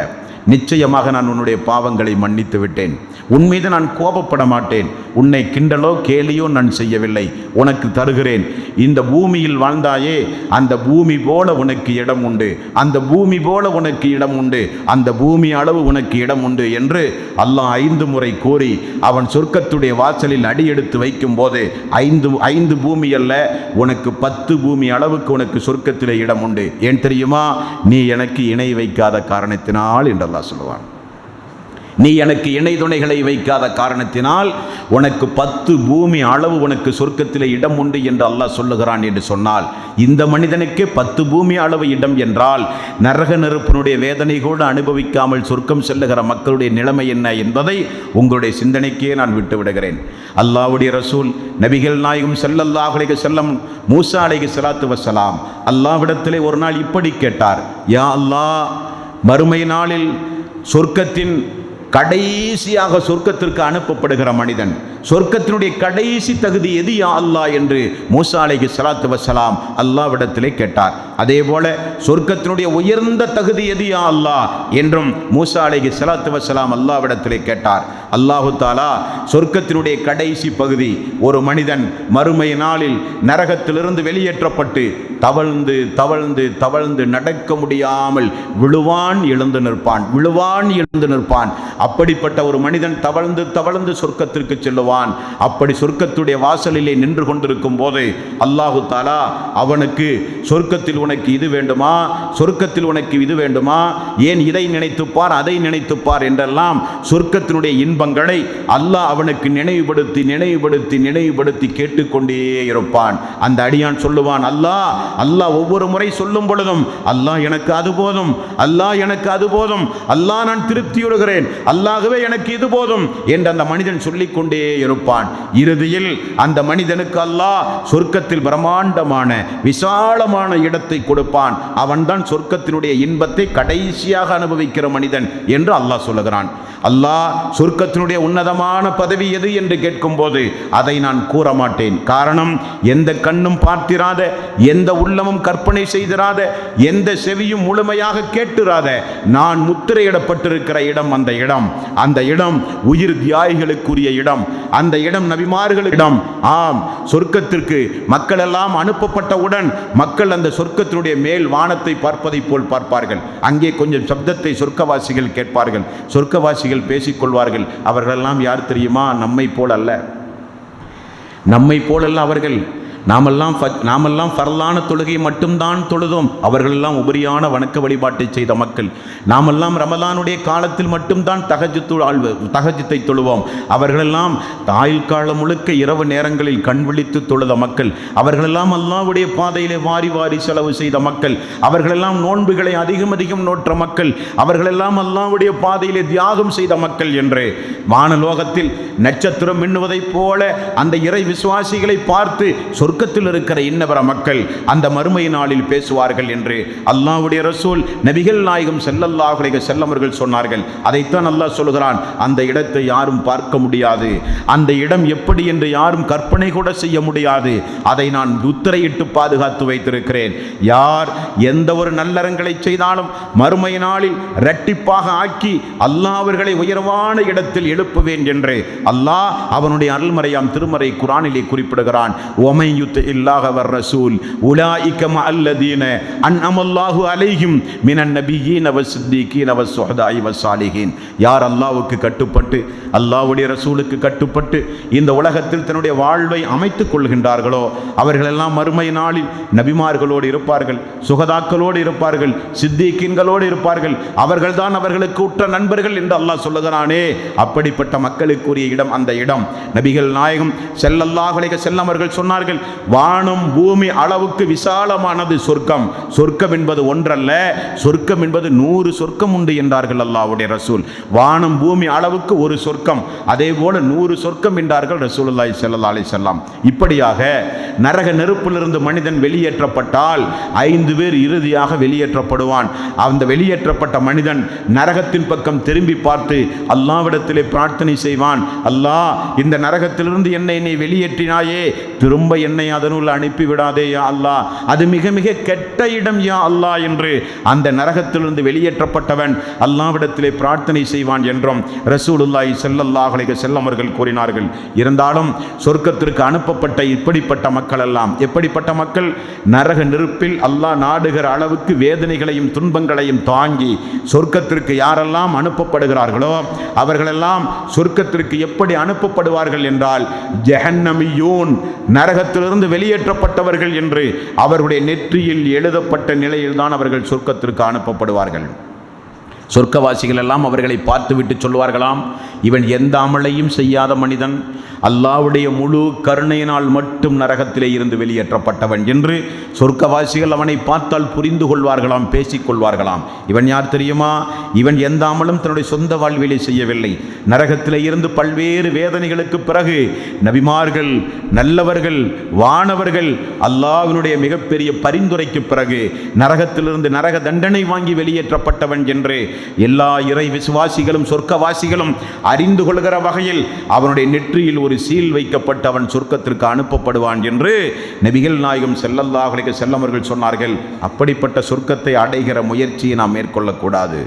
நிச்சயமாக நான் உன்னுடைய பாவங்களை மன்னித்து விட்டேன், உன் மீது நான் கோபப்பட மாட்டேன், உன்னை கிண்டலோ கேலியோ நான் செய்யவில்லை, உனக்கு தருகிறேன். இந்த பூமியில் வாழ்ந்தாயே, அந்த பூமி போல உனக்கு இடம் உண்டு, அந்த பூமி போல உனக்கு இடம் உண்டு, அந்த பூமி அளவு உனக்கு இடம் உண்டு என்று அல்லாஹ் 5 முறை கூறி அவன் சொர்க்கத்துடைய வாசலில் அடியெடுத்து வைக்கும் போது 5 பூமி அல்ல, உனக்கு 10 பூமி அளவுக்கு உனக்கு சொர்க்கத்திலே இடம் உண்டு. ஏன் தெரியுமா? நீ எனக்கு இணை வைக்காத காரணத்தினால் என்று அல்லாஹ் சொல்லுவான். நீ எனக்கு இணை துணைகளை வைக்காத காரணத்தினால் உனக்கு 10 பூமி அளவு உனக்கு சொர்க்கத்திலே இடம் உண்டு என்று அல்லாஹ் சொல்லுகிறான் என்று சொன்னால், இந்த மனிதனுக்கு 10 பூமி அளவு இடம் என்றால் நரக நெருப்பினுடைய வேதனை கூட அனுபவிக்காமல் சொர்க்கம் செல்லுகிற மக்களுடைய நிலைமை என்ன என்பதை உங்களுடைய சிந்தனைக்கே நான் விட்டு விடுகிறேன். அல்லாஹ்வுடைய ரசூல் நபிகள் நாயகம் ஸல்லல்லாஹு அலைஹி வஸல்லம் மூசா அலைஹிஸ்ஸலாத்து வஸ்ஸலாம் அல்லாஹ்விடத்திலே ஒரு நாள் இப்படி கேட்டார், யா அல்லாஹ், மறுமை நாளில் சொர்க்கத்தின் கடைசியாக சொர்க்கத்திற்கு அனுப்பப்படுகிற மனிதன், சொர்க்கத்தினுடைய கடைசி தகுதி எது யா அல்லாஹ் என்று மூசா அலைஹிஸ்ஸலாத்து வஸ்ஸலாம் அல்லாஹ்விடத்திலே கேட்டார். அதே போல சொர்க்கத்தினுடைய உயர்ந்த தகுதி எது யா அல்லாஹ் என்றும் மூசா அலைஹிஸ்ஸலாத்து வஸ்ஸலாம் அல்லாஹ்விடத்திலே கேட்டார். அல்லாஹு தாலா சொர்க்கத்தினுடைய கடைசி பகுதி, ஒரு மனிதன் மறுமை நாளில் நரகத்திலிருந்து வெளியேற்றப்பட்டு தவழ்ந்து தவழ்ந்து தவழ்ந்து நடக்க முடியாமல் விழுவான் எழுந்து நிற்பான், விழுவான் எழுந்து நிற்பான். அப்படிப்பட்ட ஒரு மனிதன் தவழ்ந்து தவழ்ந்து சொர்க்கத்திற்கு செல்லுவான். அப்படி சொர்க்கத்துடைய வாசலிலே நின்று கொண்டிருக்கும் போது அல்லாஹு தாலா அவனுக்கு, சொர்க்கத்தில் உனக்கு இது வேண்டுமா, சொர்க்கத்தில் உனக்கு இது வேண்டுமா, ஏன் இதை நினைத்துப்பார் அதை நினைத்துப்பார் என்றெல்லாம் சொர்க்கத்தினுடைய இன்பங்களை அல்லாஹ் அவனுக்கு நினைவுபடுத்தி நினைவுபடுத்தி நினைவுபடுத்தி கேட்டுக்கொண்டே இருப்பான். அந்த அடியான் சொல்லுவான், அல்லாஹ் அல்லாஹ் ஒவ்வொரு முறை சொல்லும் பொழுதும், அல்லாஹ் எனக்கு அது போதும், அல்லாஹ் எனக்கு அது போதும், அல்லாஹ் நான் திருப்தியுறுகிறேன், அல்லாஹ்வே எனக்கு இது போதும் என்று அந்த மனிதன் சொல்லிக்கொண்டே இருப்பான். இறுதியில் அந்த மனிதனுக்கு அல்லாஹ் சொர்க்கத்தில் பிரம்மாண்டமான விசாலமான இடத்தை கொடுப்பான். அவன்தான் சொர்க்கத்தினுடைய இன்பத்தை கடைசியாக அனுபவிக்கிற மனிதன் என்று அல்லாஹ் சொல்லுகிறான். அல்லாஹ் சொர்க்கத்தினுடைய உன்னதமான பதவி எது என்று கேட்கும் போது அதை நான் கூற மாட்டேன். காரணம், எந்த கண்ணும் பார்த்திராத, எந்த உள்ளமும் கற்பனை செய்திராத, எந்த செவியும் முழுமையாக கேட்டுராத நான் முத்திரையிடப்பட்டிருக்கிற இடம் அந்த இடம். அந்த இடம் உயிர் தியாகிகளுக்குரிய இடம், அந்த இடம் நபிமார்களிடம். ஆம், சொர்க்கத்திற்கு மக்கள் எல்லாம் அனுப்பப்பட்டவுடன் மக்கள் அந்த சொர்க்கத்தினுடைய மேல் வானத்தை பார்ப்பதை போல் பார்ப்பார்கள். அங்கே கொஞ்சம் சப்தத்தை சொர்க்கவாசிகள் கேட்பார்கள், சொர்க்கவாசிகள் பேசிக்கொள்வார்கள். அவர்களெல்லாம் யார் தெரியுமா? நம்மை போல் அல்ல, நம்மை போலல்ல அவர்கள். நாமெல்லாம் ஃபர்லான தொழுகை மட்டும்தான் தொழுதோம், அவர்களெல்லாம் உபரியான வணக்க வழிபாட்டை செய்த மக்கள். நாமெல்லாம் ரமலானுடைய காலத்தில் மட்டும்தான் தஹஜ்ஜுத்தை தொழுவோம், அவர்களெல்லாம் ஆயுள் காலம் முழுக்க இரவு நேரங்களில் கண் விழித்து தொழுத மக்கள். அவர்களெல்லாம் அல்லாஹ்வுடைய பாதையிலே வாரி வாரி செலவு செய்த மக்கள். அவர்களெல்லாம் நோன்புகளை அதிகம் அதிகம் நோற்ற மக்கள். அவர்களெல்லாம் அல்லாஹ்வுடைய பாதையிலே தியாகம் செய்த மக்கள் என்று வானலோகத்தில் நட்சத்திரம் மின்னுவதைப் போல அந்த இறை விசுவாசிகளை பார்த்து சொர்க்கத்தில் இருக்கிற இன்னவர மக்கள் அந்த மறுமை நாளில் பேசுவார்கள் என்று அல்லாஹ்வுடைய ரசூல் நபிகள் நாயகம் ஸல்லல்லாஹு அலைஹி வஸல்லம் அவர்கள் சொன்னார்கள். அதைத்தான் அல்லாஹ் சொல்கிறான், அந்த இடத்தை யாரும் பார்க்க முடியாது, அந்த இடம் எப்படி என்று யாரும் கற்பனை கூட செய்ய முடியாது, அதை நான் முத்திரையிட்டு பாதுகாத்து வைத்திருக்கிறேன். யார் எந்த ஒரு நல்லறங்களை செய்தாலும் மறுமை நாளில் இரட்டிப்பாக ஆக்கி அல்லாஹ் அவர்களை உயர்வான இடத்தில் எழுப்புவேன் என்று அல்லாஹ் அவனுடைய அருள்மறையாம் திருமறை குர்ஆனிலே குறிப்பிடுகிறான். யுத்திஇல்லாஹ வர்ரசூல் உலாயிக மஅல்லதீன அன்அமல்லாஹு அலைஹிம் மினன் நபியீன வஸ்ஸித்தீகீன வஸ்ஸுஹதாஇ வஸ்ஸாலிஹீன். யார் அல்லாஹ்வுக்கு கட்டுப்பட்டு அல்லாஹ்வுடைய ரசூலுக்கு கட்டுப்பட்டு இந்த உலகத்தில் தன்னுடைய வாழ்வை அமைத்துக் கொள்கின்றார்களோ அவர்களெல்லாம் மறுமை நாளில் நபிமார்களோடு இருப்பார்கள், சுகதாக்களோடு இருப்பார்கள், சித்திகீன்களோடு இருப்பார்கள். அவர்கள்தான் அவர்களுக்கு உற்ற நண்பர்கள் என்று அல்லாஹ் சொல்லுகிறானே. அப்படிப்பட்ட மக்களுக்குரிய இடம் அந்த இடம். நபிகள் நாயகம் ஸல்லல்லாஹு அலைஹி வஸல்லம் அவர்கள் சொன்னார்கள், வானம் பூமி அளவுக்கு விசாலமானது சொர்க்கம். சொர்க்கம் என்பது ஒன்றல்ல, சொர்க்கம் என்பது 100 சொர்க்கம் உண்டு என்றார்கள் அல்லாஹ்வுடைய ரசூல். வானம் பூமி அளவுக்கு ஒரு சொர்க்கம், அதே போல 100 சொர்க்கம் என்றார்கள் ரசூலுல்லாஹி ஸல்லல்லாஹு அலைஹி வஸல்லம். இப்படியாக நரக நெருப்பிலிருந்து மனிதன் வெளியேற்றப்பட்டால் 5 பேர் இறுதியாக வெளியேற்றப்படுவான். அந்த வெளியேற்றப்பட்ட மனிதன் நரகத்தின் பக்கம் திரும்பி பார்த்து அல்லாஹ்விடத்திலே பிரார்த்தனை செய்வான், அல்லாஹ் இந்த நரகத்திலிருந்து என்னை வெளியேற்றினாயே, திரும்ப என்னை அதனுள் அனுப்பிவிடாதே யா அல்லாஹ், அது மிக மிக கெட்ட இடம் யா அல்லாஹ் என்று அந்த நரகத்திலிருந்து வெளியேற்றப்பட்டவன் அல்லாஹ்விடத்திலே பிரார்த்தனை செய்வான் என்றும் ரசூலுல்லாஹி ஸல்லல்லாஹு அலைஹி வஸல்லம் அவர்கள் கூறினார்கள். இருந்தாலும் சொர்க்கத்திற்கு அனுப்பப்பட்ட இப்படிப்பட்ட மக்கள் எல்லாம் எப்படிப்பட்ட மக்கள்? நரக நெருப்பில் அல்லாஹ் நாடுகிற அளவுக்கு வேதனைகளையும் துன்பங்களையும் தாங்கி சொர்க்கத்திற்கு யாரெல்லாம் அனுப்பப்படுகிறார்களோ அவர்களெல்லாம் சொர்க்கத்திற்கு எப்படி அனுப்பப்படுவார்கள் என்றால் ஜஹன்னமியூன், நரகத்திலிருந்து வெளியேற்றப்பட்டவர்கள் என்று அவருடைய நெற்றியில் எழுதப்பட்ட நிலையில்தான் அவர்கள் சொர்க்கத்திற்கு அனுப்பப்படுவார்கள். சொர்க்கவாசிகள் எல்லாம் அவர்களை பார்த்துவிட்டு சொல்வார்களாம், இவன் எந்த அமலையும் செய்யாத மனிதன், அல்லாஹ்வுடைய முழு கருணையினால் மட்டும் நரகத்திலே இருந்து வெளியேற்றப்பட்டவன் என்று சொர்க்கவாசிகள் அவனை பார்த்தால் புரிந்து கொள்வார்களாம், பேசிக்கொள்வார்களாம். இவன் யார் தெரியுமா? இவன் எந்த அமலும் தன்னுடைய சொந்த வாழ்விலே செய்யவில்லை. நரகத்திலே இருந்து பல்வேறு வேதனைகளுக்கு பிறகு நபிமார்கள், நல்லவர்கள், வானவர்கள் அல்லாஹ்வினுடைய மிகப்பெரிய பரிந்துரைக்கு பிறகு நரகத்திலிருந்து நரக தண்டனை வாங்கி வெளியேற்றப்பட்டவன் என்று எல்லா இறை விசுவாசிகளும் சொர்க்கவாசிகளும் அறிந்து கொள்கிற வகையில் அவனுடைய நெற்றியில் ஒரு சீல் வைக்கப்பட்டு அவன் சொர்க்கத்திற்கு அனுப்பப்படுவான் என்று நபிகள் நாயகம் ஸல்லல்லாஹு அலைஹி வஸல்லம் அவர்கள் சொன்னார்கள். அப்படிப்பட்ட சொர்க்கத்தை அடைகிற முயற்சியை நாம் மேற்கொள்ளக்கூடாது.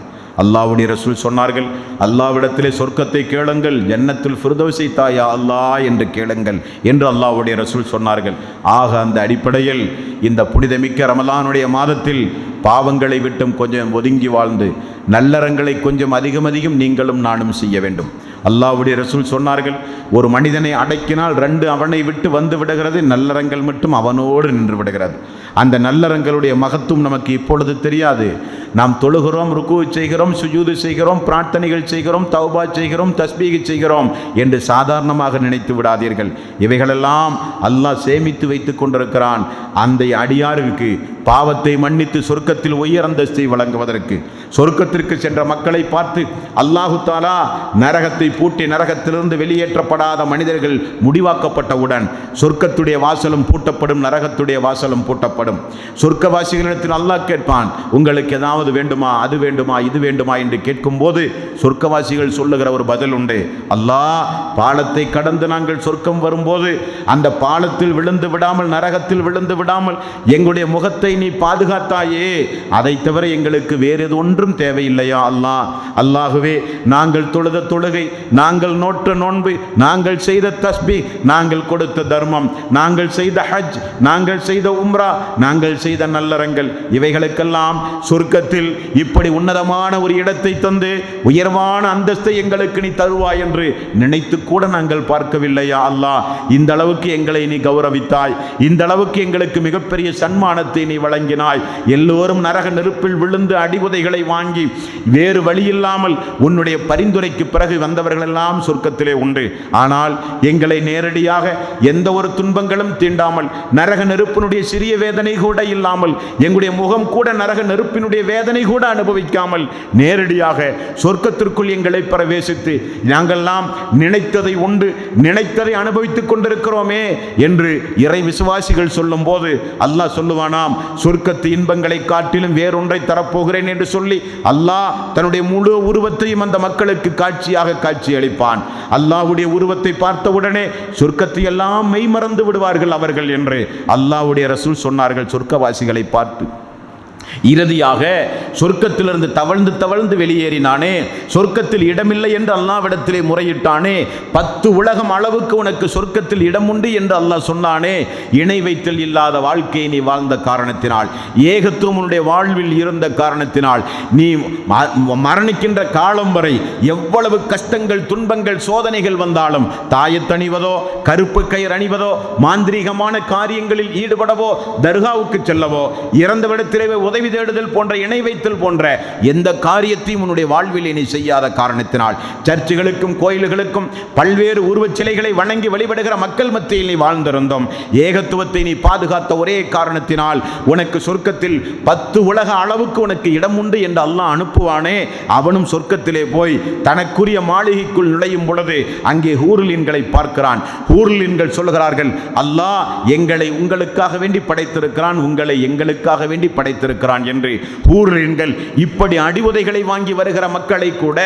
அல்லாஹ்வுடைய ரசூல் சொன்னார்கள், அல்லாஹ்விடத்திலே சொர்க்கத்தை கேளுங்கள், ஜன்னத்துல் ஃபிர்தௌஸை தாயா அல்லாஹ் என்று கேளுங்கள் என்று அல்லாஹ்வுடைய ரசூல் சொன்னார்கள். ஆக அந்த அடிப்படையில் இந்த புனிதமிக்க ரமலானுடைய மாதத்தில் பாவங்களை விட்டும் கொஞ்சம் ஒதுங்கி வாழ்ந்து நல்லறங்களை கொஞ்சம் அதிகம் நீங்களும் நானும் செய்ய வேண்டும். அல்லாஹ்வுடைய ரசூல் சொன்னார்கள், ஒரு மனிதனை அடக்கினால் 2 அவனை விட்டு வந்து விடுகிறது, நல்லறங்கள் மட்டும் அவனோடு நின்று விடுகிறது. அந்த நல்லறங்களுடைய மகத்துவம் நமக்கு இப்பொழுது தெரியாது. நாம் தொழுகிறோம், ருக்கு செய்கிறோம், சுஜூது செய்கிறோம், பிரார்த்தனைகள் செய்கிறோம், தௌபா செய்கிறோம், தஸ்பீஹ் செய்கிறோம் என்று சாதாரணமாக நினைத்து விடாதீர்கள். இவைகளெல்லாம் அல்லாஹ் சேமித்து வைத்துக் கொண்டிருக்கிறான். அந்த அடியாருக்கு பாவத்தை மன்னித்து சொர்க்கத்தில் உயர் அந்தஸ்தை வழங்குவதற்கு. சொர்க்கத்திற்கு சென்ற மக்களை பார்த்து அல்லாஹு தஆலா நரகத்தை பூட்டி நரகத்திலிருந்து வெளியேற்றப்படாத மனிதர்கள் முடிவாக்கப்பட்டவுடன் சொர்க்கத்துடைய வாசலும் பூட்டப்படும், நரகத்துடைய வாசலும் பூட்டப்படும். சொர்க்கவாசிகளிடத்தில் அல்லாஹ் கேட்பான், உங்களுக்கு ஏதாவது வேண்டுமா, அது வேண்டுமா, இது வேண்டுமா என்று கேட்கும்போது சொர்க்கவாசிகள் சொல்லுகிற ஒரு பதில் உண்டு. அல்லாஹ், பாலத்தை கடந்து நாங்கள் சொர்க்கம் வரும்போது அந்த பாலத்தில் விழுந்து விடாமல், நரகத்தில் விழுந்து விடாமல் எங்களுடைய முகத்தை நீ பாதுகாத்தாயே, அதை தவிர எங்களுக்கு வேறு எது ஒன்றும் தேவையில்லையா அல்லாஹ். அல்லாஹுவே, நாங்கள் தொழுத தொழுகை, நாங்கள் நோற்ற நோன்பு, நாங்கள் செய்த தஸ்பீஹ், நாங்கள் கொடுத்த தர்மம், நாங்கள் செய்த ஹஜ், நாங்கள் செய்த உம்ரா, நாங்கள் செய்த நல்லறங்கள், இவைகளுக்கெல்லாம் சொர்க்கத்தில் இப்படி உன்னதமான ஒரு இடத்தை தந்து உயர்வான அந்தஸ்தை எங்களுக்கு நீ தருவாய் என்று நினைத்து கூட நாங்கள் பார்க்கவில்லையா அல்லாஹ். இந்த அளவுக்கு எங்களை நீ கௌரவித்தாய், இந்த அளவுக்கு எங்களுக்கு மிகப்பெரிய சன்மானத்தை நீ வழங்கினாய். எல்லோரும் நரக நெருப்பில் விழுந்து அடிவுதைகளை வாங்கி வேறு வழியில்லாமல் உன்னுடைய பரிந்துரைக்கு பிறகு வந்தவர்கள் எல்லாம் சொர்க்கத்திலே உண்டு. ஆனால் எங்களை நேரடியாக எந்த ஒரு துன்பங்களும் தீண்டாமல், நரக நெருப்பினுடைய சிறிய வேதனை கூட இல்லாமல், எங்களுடைய முகம் கூட நரக நெருப்பினுடைய வேதனை கூட அனுபவிக்காமல் நேரடியாக சொர்க்கத்திற்குள் எங்களை பிரவேசித்து நாங்கள்லாம் நினைத்ததை உண்டு, நினைத்ததை அனுபவித்துக் கொண்டிருக்கிறோமே என்று இறை விசுவாசிகள் சொல்லும் போது அல்லாஹ் சொல்லுவானாம், சொர்க்கத்து இன்பங்களை காட்டிலும் வேறொன்றை தரப்போகிறேன் என்று சொல்லி அல்லாஹ் தன்னுடைய முழு உருவத்தையும் அந்த மக்களுக்கு காட்சியாக காட்சி அளிப்பான். அல்லாஹ்வுடைய உருவத்தை பார்த்தவுடனே சொர்க்கத்தை எல்லாம் மெய்மறந்து விடுவார்கள் அவர்கள் என்று அல்லாஹ்வுடைய ரசூல் சொன்னார்கள் சொர்க்கவாசிகளை பார்த்து. இறுதியாக சொர்க்கத்திலிருந்து தவழ்ந்து தவழ்ந்து வெளியேறினானே, சொர்க்கத்தில் இடமில்லை என்று அல்லாஹ்விடத்திலே முறையிட்டானே, 10 உலகம் அளவுக்கு உனக்கு சொர்க்கத்தில் இடம் உண்டு என்று அல்லாஹ் சொன்னானே, இணை வைத்தல் இல்லாத வாழ்க்கையை நீ வாழ்ந்த காரணத்தினால், ஏகத்துவம் உன்னுடைய வாழ்வில் இருந்த காரணத்தினால், நீ மரணிக்கின்ற காலம் வரை எவ்வளவு கஷ்டங்கள் துன்பங்கள் சோதனைகள் வந்தாலும் தாயத்தணிவதோ கருப்பு கயிறு அணிவதோ மாந்திரீகமான காரியங்களில் ஈடுபடவோ தர்காவுக்கு செல்லவோ இறந்தவிடத்திலே உதவி தேடுதல் போன்ற இணை வைத்தல் போன்ற எந்த காரியத்தையும் உன்னுடைய வாழ்வில் நீ செய்யாத காரணத்தினால், சர்ச்சுகளுக்கும் கோயில்களுக்கும் பல்வேறு உருவச் சிலைகளை வணங்கி வழிபடுகிற மக்கள் மத்தியில் நீ வாழ்ந்திருந்தோம். ஏகத்துவத்தை நீ பாதுகாத்த ஒரே காரணத்தினால் உனக்கு சொர்க்கத்தில் 10 உலக அளவுக்கு உனக்கு இடம் உண்டு என்று அல்லாஹ் அனுப்புவானே, அவனும் சொர்க்கத்திலே போய் தனக்குரிய மாளிகைக்குள் நுழையும் பொழுது அங்கே ஹூர்லின்களை பார்க்கிறான். ஹூர்லின்கள் சொல்கிறார்கள், அல்லாஹ் எங்களை உங்களுக்காக வேண்டி படைத்திருக்கிறான், உங்களை எங்களுக்காக வேண்டி படைத்திருக்கிறான் என்று. ஹூர்லின்கள் இப்படி அடிவுதைகளை வாங்கி வருகிற மக்களை கூட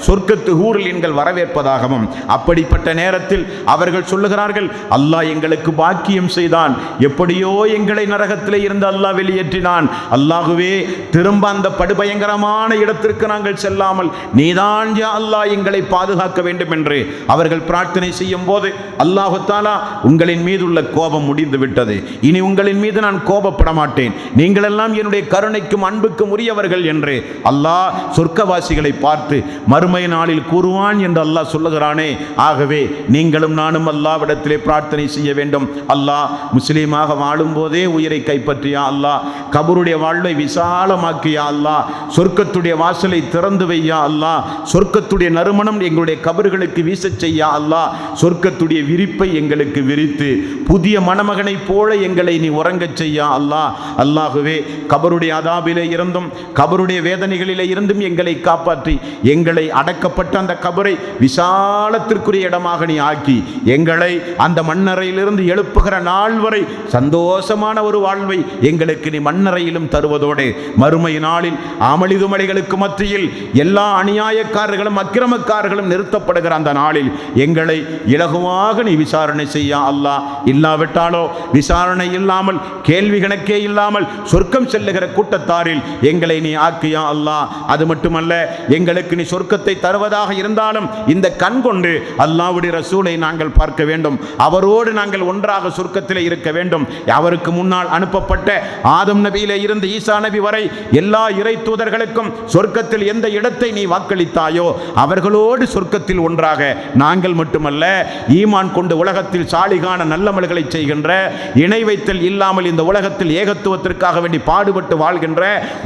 சொர்க்கத்து ஹூர்லின்கள் வரவேற்பதாகவும், அப்படிப்பட்ட நேரத்தில் அவர்கள் சொல்லுகிறார்கள், அல்லாஹ் எங்களுக்கு பாக்கியம் செய்தான், எப்படியோ எங்களை நரகத்திலே இருந்து அல்லாஹ் வெளியேற்றினான், அல்லாஹுவே திரும்ப அந்த படுபயங்கரமான இடத்திற்கு நாங்கள் செல்லாமல் நீதான் யா அல்லாஹ் எங்களை பாதுகாக்க வேண்டும் என்று அவர்கள் பிரார்த்தனை செய்யும் போது, அல்லாஹு தஆலா உங்களின் மீது உள்ள கோபம் முடிந்து விட்டது, இனி உங்களின் மீது நான் கோபப்பட மாட்டேன், நீங்கள் எல்லாம் என்னுடைய கருணைக்கும் அன்புக்கும் உரியவர்கள் என்று அல்லாஹ் சொர்க்கவாசிகளை பார்த்து மறுமை நாளில் கூறுவான் என்று அல்லாஹ் சொல்லுகிறானே. ஆகவே நீங்களும் நானும் அல்லாஹ்விடத்திலே பிரார்த்தனை செய்ய வேண்டும். அல்லாஹ் முஸ்லீமாக வாழும் போதே உயிரை கைப்பற்றியா அல்லாஹ், கபருடைய வாழ்வை விசாலமாக்கியா அல்லாஹ், சொர்க்கத்துடைய வாசலை திறந்து வையா அல்லாஹ், சொர்க்கத்துடைய நறுமணம் எங்களுடைய கபர்களுக்கு வீசச் செய்யா அல்லாஹ், சொர்க்கத்துடைய விரிப்பை எங்களுக்கு விரித்து புதிய மணமகனை போல எங்களை நீ உறங்கச் செய்யா அல்லாஹ். அல்லாஹுவே கபருடைய அதாபிலே இருந்தும் கபருடைய வேதனைகளிலே இருந்தும் எங்களை காப்பாற்றி எங்களை அடக்கப்பட்ட அந்த கபரை விசாலத்திற்குரிய இடமாக நீ ஆக்கி எங்களை அந்த மண்ணறையிலிருந்து எழுப்புகிற நாள் வரை சந்தோஷமான ஒரு வாழ்வை எங்களுக்கு நீ மண்ணறையிலும் தருவதோடு மறுமை நாளில் அமளிதுமலைகளுக்கு மத்தியில் எல்லா அநியாயக்காரர்களும் அக்கிரமக்காரர்களும் நிறுத்தப்படுகிற அந்த நாளில் எங்களை இலகுவாக நீ விசாரணை செய்யா அல்லாஹ். இல்லாவிட்டாலோ விசாரணை இல்லாமல் கேள்வி கணக்கே இல்லாமல் சொர்க்கம் செல்லுகிற கூட்டத்தாரில் எங்களை நீ ஆக்கியா அல்லாஹ். அது மட்டுமல்ல, எங்களுக்கு நீ சொர்க்கத்தை தருவதாக இருந்தாலும் இந்த கண் கொண்டு அல்லாஹ்வுடைய ரசூலை நாங்கள் பார்க்க வேண்டும், அவரோடு நாங்கள் ஒன்றாக சொர்க்கத்திலே இருக்க வேண்டும். அவருக்கு முன்னால் அனுப்பப்பட்ட ஆதம் நபியிலே இருந்து ஈசா நபி வரை எல்லா இறை தூதர்களுக்கும் சொர்க்கத்தில் எந்த இடத்தை நீ வாக்களித்தாயோ அவர்களோடு சொர்க்கத்தில் ஒன்றாக நாங்கள் மட்டுமல்ல, ஈமான் கொண்டு உலகத்தில் சாலிகான நல்லமல்களை செய்கின்ற, இணை வைத்தல் இல்லாமல் இந்த உலகத்தில் ஏகத்துவத்திற்காக வேண்டி பாடுபட்டு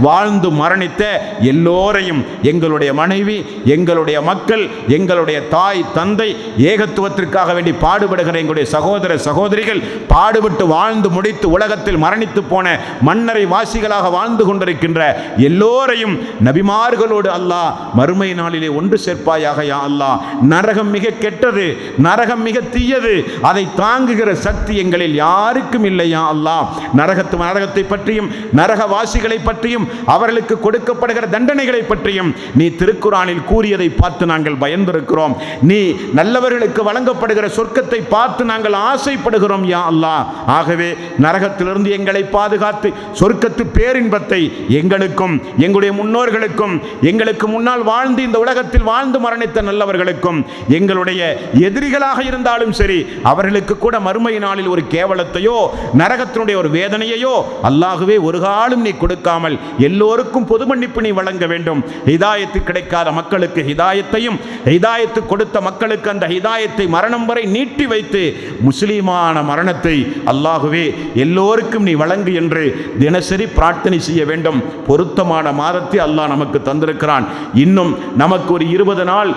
வாழ்ந்து மரணித்த எல்லோரையும், எங்களுடைய மனைவி, எங்களுடைய மக்கள், எங்களுடைய தாய் தந்தை, ஏகத்துவத்திற்காக வேண்டி பாடுபடுகிற எங்களுடைய சகோதர சகோதரிகள், பாடுபட்டு வாழ்ந்து முடித்து உலகத்தில் மரணித்து போன மன்னரை வாசிகளாக வாழ்ந்து கொண்டிருக்கின்ற எல்லோரையும் நபிமார்களோடு அல்லாஹ் மறுமை நாளிலே ஒன்று சேர்ப்பாயாக யா அல்லாஹ். நரகம் மிக கெட்டது, நரகம் மிக தீயது, அதை தாங்குகிற சக்தி எங்களில் யாருக்கும் இல்லையா அல்லாஹ். நரகத்தை பற்றியும் நரகவாசிகளை பற்றியும் அவர்களுக்கு கொடுக்கப்படுகிற தண்டனைகளை பற்றியும் நீ திருக்குரானில் கூறியதை பார்த்து நாங்கள் பயந்திருக்கிறோம். நீ நல்லவர்களுக்கு வழங்கப்படுகிற சொர்க்கத்தை பார்த்து நாங்கள் ஆசைப்படுகிறோம் யா அல்லாஹ். ஆகவே நரகத்திலிருந்து எங்களை பாதுகாத்து சொர்க்கத்து பேரின்பத்தை எங்களுக்கும் எங்களுடைய முன்னோர்களுக்கும் எங்களுக்கு முன்னால் வாழ்ந்து இந்த உலகத்தில் வாழ்ந்து மரணித்த நல்லவர்களுக்கும் எங்களுடைய எதிரிகளாக இருந்தாலும் சரி அவர்களுக்கு கூட மறுமை நாளில் ஒரு கேவலத்தையோ நரகத்தினுடைய ஒரு வேதனையையோ அல்லாஹுவே ஒரு காலம் நீ கொடுக்காமல் எல்லோருக்கும் பொது மன்னிப்பு நீ வழங்க வேண்டும். ஹிதாயத்து கிடைக்காத மக்களுக்கு ஹிதாயத்தையும், ஹிதாயத்து கொடுத்த மக்களுக்கு அந்த ஹிதாயத்தை மரணம் வரை நீட்டி வைத்து முஸ்லீமான மரணத்தை அல்லாஹுவே எல்லோருக்கும் நீ வழங்கு என்று தினசரி பிரார்த்தனை செய்ய வேண்டும். பொருத்தமான மாதத்தை அல்லாஹ் நமக்கு தந்திருக்கிறான். இன்னும் நமக்கு ஒரு 20 நாள்,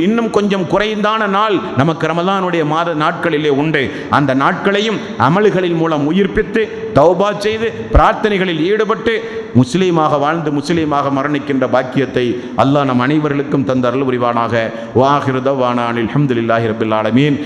இன்னும் கொஞ்சம் குறைந்தான நாள் நமக்கு ரமலானுடைய மாத நாட்களிலே உண்டு. அந்த நாட்களையும் அமல்களின் மூலம் உயிர்ப்பித்து தௌபா செய்து பிரார்த்தனைகளில் ஈடுபட்டு முஸ்லீமாக வாழ்ந்து முஸ்லீமாக மரணிக்கின்ற பாக்கியத்தை அல்லாஹ் நம் அனைவர்களுக்கும் தந்த அருள் புரிவானாக. வாஹிரு தவானா அல்ஹம்துலில்லாஹி ரப்பில் ஆலமீன்.